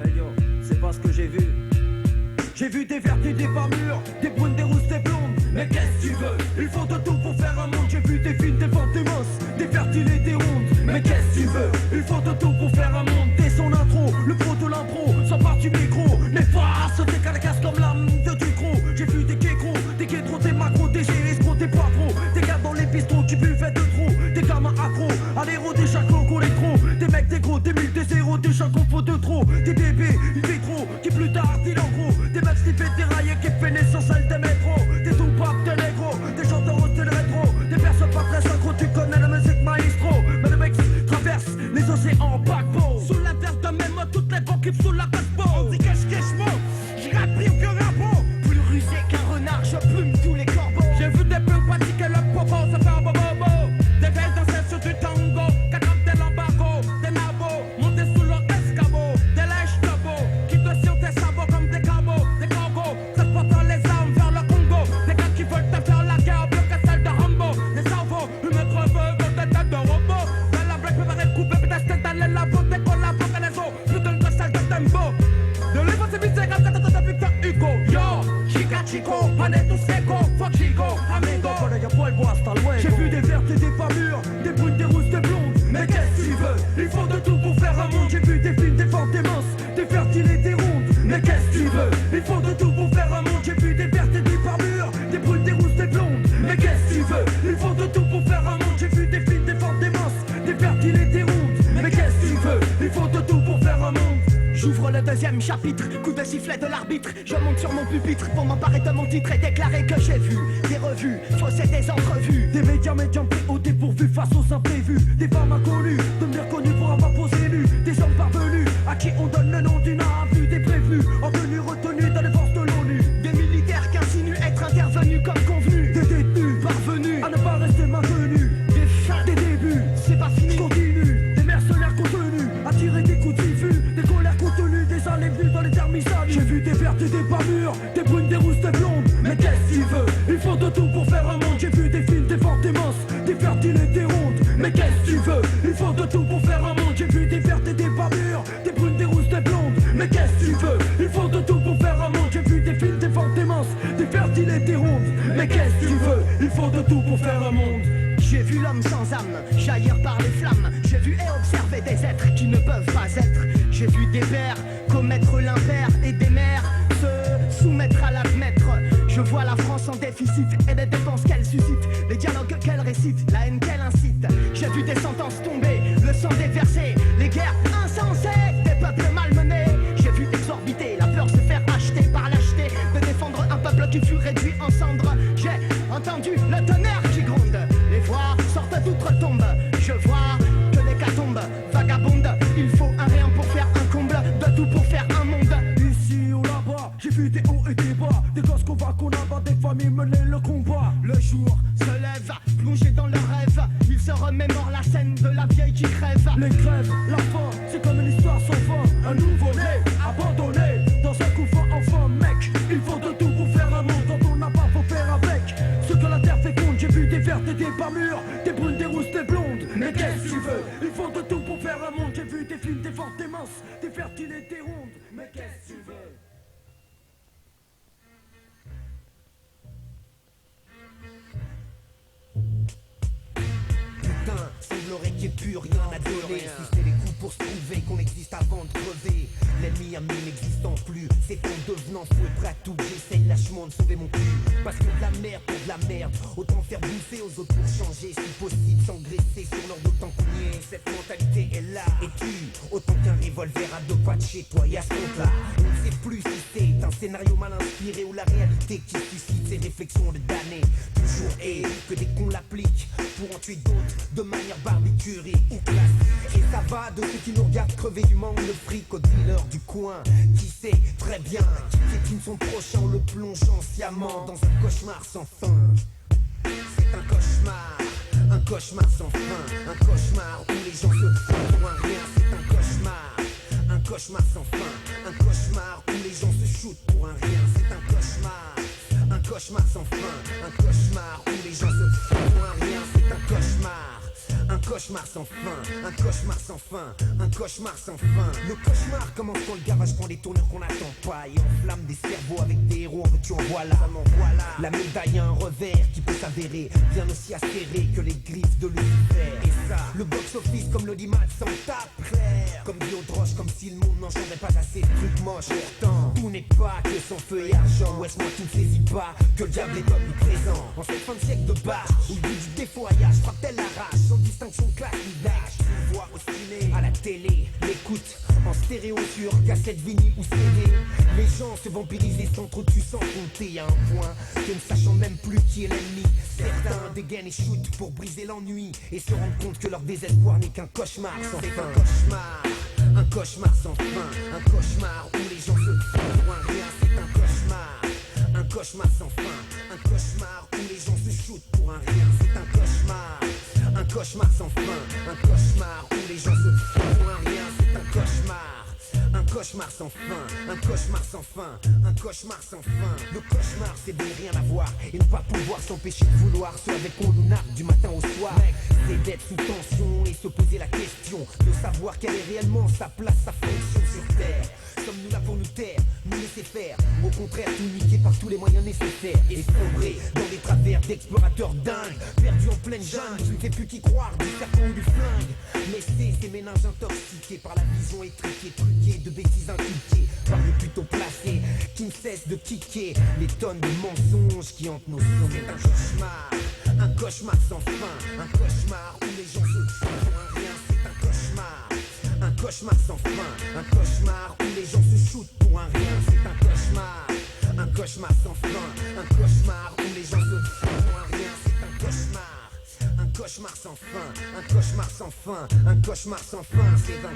Hey yo, c'est pas ce que j'ai vu. J'ai vu des vertes et des pas mûres, des brunes, des rousses, des blondes. Mais qu'est-ce que tu veux? Il faut de tout pour faire un monde. J'ai vu des fines, des ventes, des minces, des fertiles et des rondes. Mais qu'est-ce que tu veux? Il faut de tout pour faire un monde. Dès son intro, le pro de l'impro, sans part du micro. Les faces, des caracasses comme l'âme de Ducro. J'ai vu des kécros, des kétros, des macros, des escrocs, des poivros. Des gars dans les bistrots qui buvaient de trop. Des gamins accros, à l'héros, des chacos, électro. Des mecs, des gros, des mille, des zéros, des chacos, faut de trop. Des bébés, une vitro, qui plus tard, dit en gros. Des mecs sniffés, des raillés, qui pénètrent sur salle des métros. Des tout-pap, des négros, des chanteurs au style rétro. Des personnes pas très synchro, tu connais la musique maestro. Mais le mec traverse les océans en paquebot. Sous la terre de même, toutes les vents qui sous la paquebot. On dit cache-cache-moi, j'ai appris que rabot. Plus rusé qu'un renard, je plume tous les corbeaux. J'ai vu des peu pratiquer le popo, ça fait un bobo. Des veilles danser sur du tango, qu'attrapent des lambagos, des nabos, monter sous leur escabeau. Des lèches tabots, qui te sur tes sabots comme des cabots, des corbeaux. Transportant les armes vers le Congo. Des gars qui veulent te faire la guerre, bleu que celle de Rambo. Des cerveaux, une creveux, dans des têtes de robots. Dans la blague préparée, coupée, puis d'acheter dans les labos. Des collabos, que les os, plus d'une que celle de tempo. De l'Evo, c'est misérable, quand t'as Victor Hugo. Yo, chica chico, paneto seco, fuck chico, amigo. J'ai vu des vertes et des pas mûres, des brunes, des rousses, des blondes. Mais qu'est-ce que tu veux? Il faut de tout pour faire un monde. J'ai vu des films, des fortes, des minces, des fertiles et des rondes. Mais qu'est-ce que tu veux? Il faut de tout pour faire un monde. J'ai vu des vertes et des pas mûres, des brunes, des rousses, des blondes. Mais qu'est-ce que tu veux? Il faut de tout pour faire un monde. J'ai vu des films, des fortes, des minces, des fertiles et des rondes. Mais qu'est-ce que tu veux? Il faut de tout pour faire un monde. J'ouvre le deuxième chapitre, coup de sifflet de l'arbitre. Je monte sur mon pupitre pour m'emparer de mon titre et déclarer que j'ai vu des revues, fausser des entrevues. Des médias au dépourvu face aux imprévus. Des femmes inconnues, devenir connues pour avoir posé nu. Des hommes parvenus, à qui on donne le nom d'une avenue. Des prévenus, en tenue retenue dans les forces de l'ONU. Des militaires qui insinuent être intervenus comme convenu. Des détenus, parvenus, à ne pas rester maintenus. Des fins, des débuts, c'est pas fini, continue. Des mercenaires contenus, à tirer des coups de visu. Des colères contenues, des allées venues dans les thermissales. J'ai vu des vertes et des pas mûres, des brunes, des rousses, des blondes. Mais qu'est-ce qu'il veut? Il faut de tout pour faire un monde. J'ai vu des films, des fortes, des minces, des fertiles et des rondes. Mais qu'est-ce que tu veux? Il faut de tout pour faire un monde. J'ai vu des vertes et des pas mûres, des brunes, des rousses, des blondes. Mais qu'est-ce que tu veux? Il faut de tout pour faire un monde. J'ai vu des films, des fortes, des minces. tout pour faire un monde. J'ai vu l'homme sans âme jaillir par les flammes. J'ai vu et observé des êtres qui ne peuvent pas être. J'ai vu des pères commettre l'impair et des mères se soumettre à l'admettre. Je vois la France en déficit et les dépenses qu'elle suscite, les dialogues qu'elle récite, la haine qu'elle incite. J'ai vu des sentences tomber, le sang déversé, les guerres insensées, des peuples malmenés. J'ai vu exorbiter la peur se faire acheter par lâcheté, de défendre un peuple qui fut réduit en cendres. J'ai entendu le tonnerre qui gronde, les voix sortent d'outre-tombe. Je vois que l'hécatombe vagabonde. Il faut un rien pour faire un comble, de tout pour faire un monde. Ici ou là-bas, j'ai vu des hauts et des bas, des gosses qu'on va qu'on abat, des familles mener le combat. Le jour se lève, plongé dans le rêve. Il se remémore la scène de la vieille qui crève. Les grèves, la faim, c'est comme une histoire sans fin. Un nouveau-né, abandonné, dans un couffin enfant. Mec, il faut de tout pour faire un monde. Quand on n'a pas, faut faire avec ce que la terre féconde. J'ai vu des vertes et des pas mûres, des brunes, des rousses, des blondes. Mais qu'est-ce que tu veux? Il faut de tout pour faire un monde. J'ai vu des fines, des fortes, des minces, des fertiles et des rondes. Mais qu'est-ce que tu veux? Putain, semblerait qu'il n'y ait plus rien à donner. Si c'est les coups pour se prouver qu'on existe avant de crever. L'ennemi ami n'existant plus, c'est en devenant fou et prêt à tout. J'essaye lâchement de sauver mon cul. Parce que de la merde pour de la merde, autant faire bouffer aux autres pour changer. Si possible, s'engraisser sur leur dos tant qu'on y est. Cette mentalité est là et tue autant qu'un revolver à deux pas de chez toi. Et à ce compte-là, on ne sait plus si c'est un scénario mal inspiré ou la réalité qui suscite ces réflexions de damnés. Toujours est que dès qu'on l'applique pour en tuer d'autres de manière barbiturique ou classique. Et ça va de ceux qui nous regardent crever du manque de fric aux dealers du coin qui sait très bien qui piétine son prochain en le plongeant sciemment dans un cauchemar sans fin. C'est un cauchemar sans fin, un cauchemar où les gens se font pour un rien. C'est un cauchemar sans fin, un cauchemar où les gens se shootent pour un rien. C'est un cauchemar sans fin, un cauchemar où les gens se font pour un rien. C'est un cauchemar sans fin, un cauchemar sans fin, un cauchemar sans fin. Le cauchemar commence quand le garage prend des tournures qu'on n'attend pas et enflamme des cerveaux avec des héros en veux-tu en voilà. La médaille a un revers qui peut s'avérer bien aussi acéré que les griffes de Lucifer. Et ça, le box-office comme le dit Matt s'en tape clair. Comme dit Audroche, comme si le monde n'en changerait pas assez de trucs moches. Pourtant, tout n'est pas que son feu et argent. Ou est-ce moi qui ne saisis pas que le diable est omniprésent. En cette fin de siècle de barre, où le but du défoyage frappe-t-elle la rage sans distinction de classe ni d'âge. Tu le vois au ciné, à la télé, l'écoute en stéréo sur cassette, vinyle ou CD. Les gens se vampirisent et s'entretuent sans compter à un point que ne sachant même plus qui est l'ennemi. Certains dégainent et shootent pour briser l'ennui et se rendent compte que leur désespoir n'est qu'un cauchemar sans fin. Un cauchemar sans fin, un cauchemar où les gens se font pour un rien. C'est un cauchemar sans fin, un cauchemar où les gens se shootent pour un rien. C'est un cauchemar sans fin, un cauchemar où les gens se font pour un rien. C'est un cauchemar sans fin, un cauchemar sans fin, un cauchemar sans fin. Le cauchemar c'est de ne rien avoir et ne pas pouvoir s'empêcher de vouloir ce avec qu'on nous nargue du matin au soir. C'est d'être sous tension et se poser la question de savoir quelle est réellement sa place, sa fonction sur terre. Sommes-nous là pour nous taire, nous laisser faire, au contraire tout niquer par tous les moyens nécessaires et sombrer dans des travers d'explorateurs dingues, perdus en pleine jungle, je ne sais plus qui croire, du serpent ou du flingue. Mais c'est ces méninges intoxiqués par la vision étriquée, truquée de bêtises inculquées par des plutôt placés qui ne cessent de kicker les tonnes de mensonges qui hantent nos sommeils. Un cauchemar sans fin, un cauchemar où les gens se font pour un rien. C'est un cauchemar sans fin, un cauchemar où les gens se shootent pour un rien. C'est un cauchemar sans fin, un cauchemar où les gens se font pour un rien. C'est un cauchemar sans fin, un cauchemar sans fin, un cauchemar sans fin. C'est un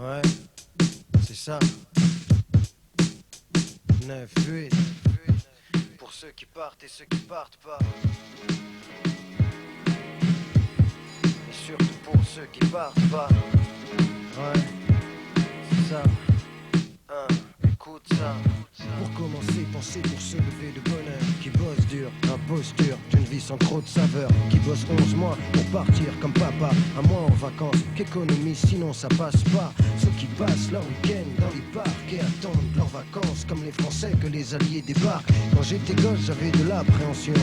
ouais, c'est ça. 9-8 pour ceux qui partent et ceux qui partent pas. Et surtout pour ceux qui partent pas. Ouais, c'est ça. Écoute ça. Pour commencer, pensez pour se lever de bonheur. Qui bosse dur, imposture d'une vie sans trop de saveur. Qui bosse gosse 11 mois pour partir comme papa. Un mois en vacances, qu'économie sinon ça passe pas. Ceux qui passent leur week-end dans les parcs et attendent leurs vacances comme les Français que les Alliés débarquent. Quand j'étais gosse j'avais de l'appréhension,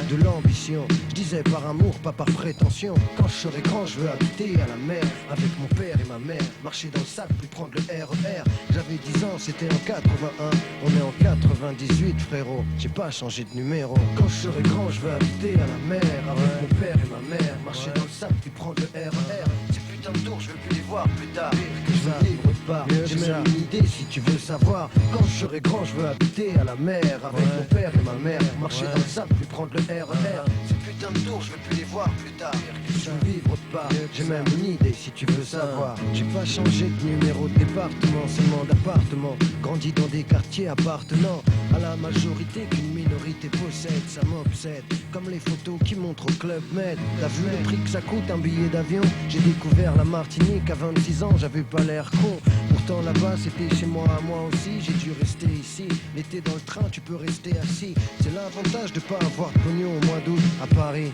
de l'ambition. Je disais par amour, pas par prétention. Quand je serai grand je veux habiter à la mer avec mon père et ma mère. Marcher dans le sac puis prendre le RER. J'avais 10 ans, c'était en 81. On est en 98 frérot, j'ai pas changé de numéro. Quand je serai grand je veux habiter à la mer avec mon père et ma mère. Marcher dans le sac puis prendre le RER. Ces putains de tours je veux plus les voir plus tard. Que je veux vivre pas, j'ai même une idée si tu veux savoir. Quand je serai grand je veux habiter à la mer avec mon père et ma mère. Marcher dans le sac puis prendre le RER. Ces putains de tours je veux plus les voir plus tard. Que je veux vivre pas, j'ai même une idée si tu veux savoir. J'ai pas changé de numéro de département, seulement d'appartement. Grandi dans des quartiers appartenant à la majorité qu'une minorité possède. Ça m'obsède, comme les photos qui montrent au Club Med. T'as vu le prix que ça coûte un billet d'avion? J'ai découvert la Martinique à 26 ans, j'avais pas l'air con. Pourtant là-bas c'était chez moi à moi aussi. J'ai dû rester ici, l'été dans le train tu peux rester assis. C'est l'avantage de pas avoir de pognon au mois d'août à Paris.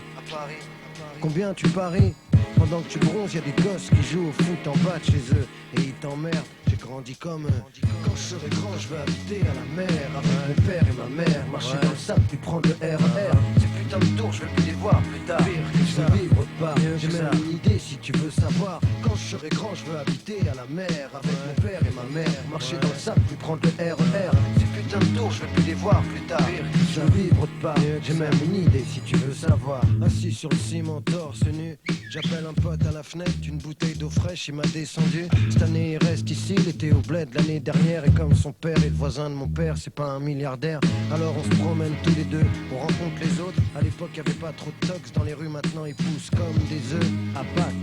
Combien tu paries? Pendant que tu bronzes, y'a des gosses qui jouent au foot en bas de chez eux et ils t'emmerdent. J'ai grandi comme eux. Quand je serai grand, je veux habiter à la mer avec mon père et ma mère. Marcher dans le sable puis prendre le RER. Ces putains de tours, je veux plus les voir plus tard. Je veux vivre pas, j'ai même une idée si tu veux savoir. Quand je serai grand, je veux habiter à la mer avec mon père et ma mère. Marcher dans le sable puis prendre le RER. Ces putains de tours, je veux plus les voir plus tard. Je veux vivre pas, j'ai même une idée si tu veux savoir. Assis sur le ciment, torse nu, j'appelle un pote à la fenêtre, une bouteille d'eau fraîche, il m'a descendu. Cette année il reste ici, il était au bled l'année dernière. Et comme son père et le voisin de mon père, c'est pas un milliardaire, alors on se promène tous les deux, on rencontre les autres. À l'époque y avait pas trop de tox dans les rues, maintenant ils poussent comme des œufs à Pâques.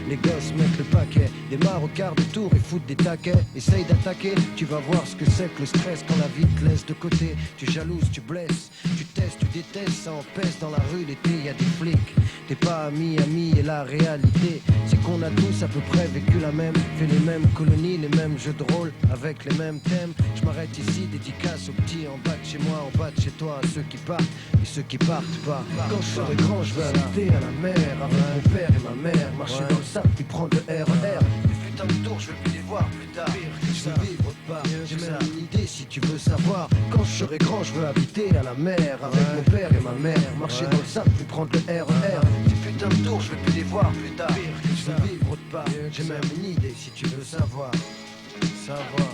Les gosses mettent le paquet, démarrent au quart de tour et foutent des taquets. Essaye d'attaquer, tu vas voir ce que c'est que le stress quand la vie te laisse de côté. Tu jalouses, tu blesses, tu testes, tu détestes, ça empêche dans la rue l'été, y a des flics. T'es pas ami et la réalité c'est qu'on a tous à peu près vécu la même, fait les mêmes colonies, les mêmes jeux de rôle avec les mêmes thèmes. Je m'arrête ici, dédicace aux petits en bas de chez moi, en bas de chez toi, à ceux qui partent et ceux qui partent pas. Quand je serai grand, je veux habiter à la mer avec mon père et ma mère. Marcher dans le sable puis prendre le RER. Les putains de tours, je veux plus les voir plus tard. Je veux vivre pas, j'ai même une idée si tu veux savoir. Quand je serai grand, je veux habiter à la mer avec mon père et ma mère. Marcher dans le sable puis prendre le RER. Ces putains de tours, je veux plus les voir plus tard. Je veux vivre pas, j'ai même une idée si tu veux savoir. Savoir.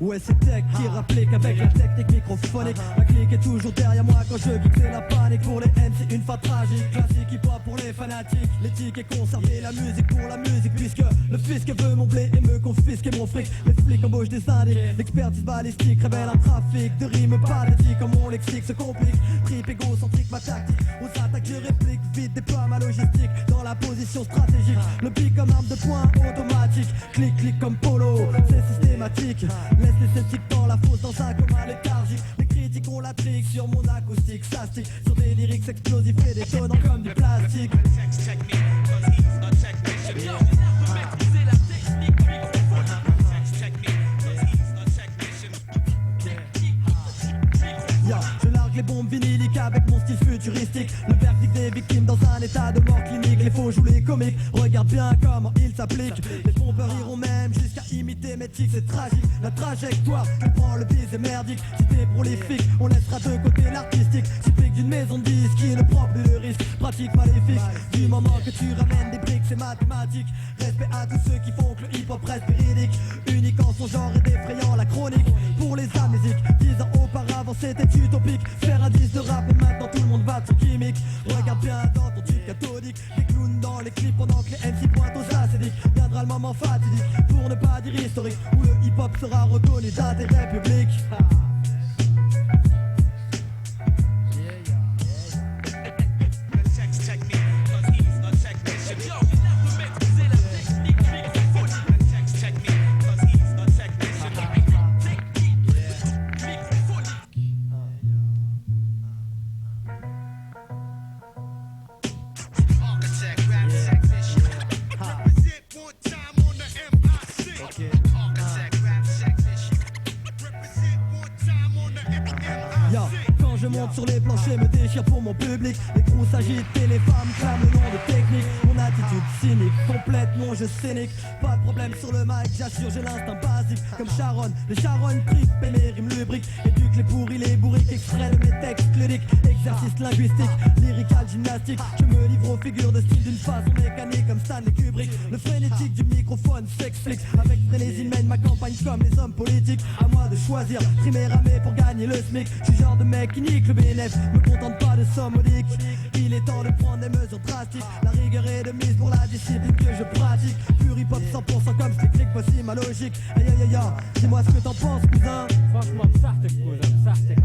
Ouais c'est Tech qui rapplique avec la technique microphonique. La clique est toujours derrière moi quand je kick, c'est la panique. Pour les MC une fin tragique, classique hip-hop pour les fanatiques. L'éthique est conservée, la musique pour la musique. Puisque le fisc veut mon blé et me confisquer mon fric. Les flics embauchent des syndics, l'expertise balistique révèle un trafic de rimes pathétiques. Comme mon lexique se complique, trip égocentrique ma tactique. Aux attaques je réplique, vite déploie ma logistique. Dans la position stratégique, le pic comme arme de poing automatique. Clic clic comme polo, c'est systématique. Laisse les sceptiques dans la fosse, dans un coma léthargique. Les critiques ont la trique sur mon acoustique. Ça stick sur des lyrics explosifs et détonnants comme du plastique. Je largue les bombes vinyliques avec mon style futuristique. Le verdict des victimes dans un état de mort clinique. Les faux jouent les comiques, regarde bien comment ils s'appliquent. Les pompeurs iront même jusqu'à imiter mes tics, c'est tragique. La trajectoire, je prends le bise et merdique. Si t'es prolifique, on laissera de côté l'artistique. Typique d'une maison de disques qui ne prend plus de risque. Pratique maléfique, du moment que tu ramènes des briques, c'est mathématique. Respect à tous ceux qui font que le hip-hop reste véridique. Unique en son genre et défrayant la chronique. Pour les amnésiques, 10 ans auparavant c'était utopique. Faire un disque de rap et maintenant tout le monde va sur chimique. Regarde bien dans ton tube cathodique. Les clowns dans les clips pendant que les MC pointent aux acédiques. Viendra sera le moment fatidique, pour ne pas dire historique, où le hip-hop sera reconnu d'intérêt public. Je monte sur les planchers, me déchire pour mon public. Les crews s'agitent et les femmes clament le nom de technique. Mon attitude cynique, complète mon jeu scénique. Pas de problème sur le mic, j'assure j'ai l'instinct basique. Comme Sharon, les Sharon tripent et mes rimes lubriques. Éduque les pourris, les bourriques, extrait de mes textes cludiques. Exercice linguistique, lyrical, gymnastique. Je me livre aux figures de style d'une façon mécanique comme Stanley Kubrick. Le frénétique du microphone s'explique. Avec frénésie mène ma campagne comme les hommes politiques. À moi de choisir, trimer, ramer pour gagner le SMIC. Je suis genre de mec qui nique le BNF, me contente pas de somme modique. Il est temps de prendre des mesures drastiques. La rigueur est de mise pour la discipline que je pratique. Pur hip hop 100% comme Stick Click, voici ma logique. Aïe aïe aïe aïe, dis-moi ce que t'en penses cousin. Franchement, sartek cousin, sartek.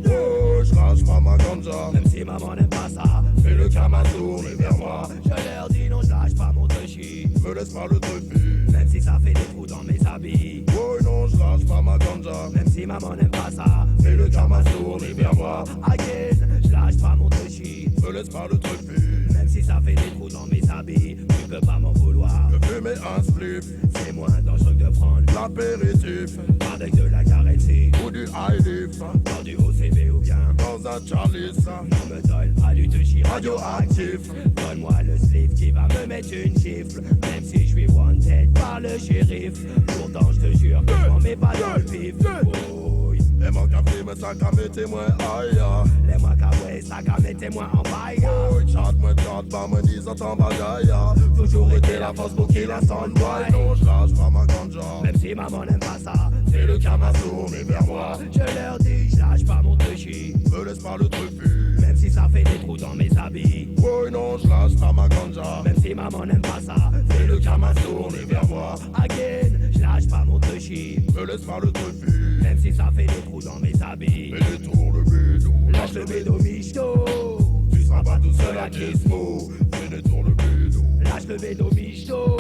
Oh, je lâche pas ma ganja, même si maman n'aime pas ça. fais le Kama tourner vers moi. Je leur dis non, je lâche pas mon touchy. Me laisse pas le tréfu, même si ça fait des trous dans mes habits. Oh non, je lâche pas ma ganja, même si maman n'aime pas ça. fais le Kama tourner vers moi. Again, je lâche pas mon touchy. Me laisse pas le tréfu, même si ça fait des trous dans mes habits. Tu peux pas m'en vouloir. de fumer un spliff, c'est moins dangereux que de prendre l'apéritif, avec de la caressie ou du high lift, dans du OCB ou bien dans un Charlis. Non me donne pas du touchy radioactif. Donne-moi le slip qui va me mettre une gifle. Même si je suis wanted par le shérif. Pourtant je te jure que je m'en mets pas dans le pif. Et mon café me sac à mes témoins aïe. Les moi café sac à mes témoins en baille. Oh, chat, pas me disant en bagaille. Toujours été la force pour qu'il la sonne. Ouais, non, je lâche pas ma ganja, même si maman n'aime pas ça. fais le Kama tourner vers moi. Je leur dis, je lâche pas mon touchy. Me laisse pas le tréfu, même si ça fait des trous dans mes habits. Ouais, non, je lâche pas ma ganja, même si maman n'aime pas ça. fais le Kama tourner vers moi. Again, je lâche pas mon touchy. Me laisse pas le tréfu, même si ça fait des trous dans mes habits. Fais détour le bédo, lâche le bédo michto. Tu seras pas tout seul à Gizmo. Fais détour le bédo, lâche le bédo michto.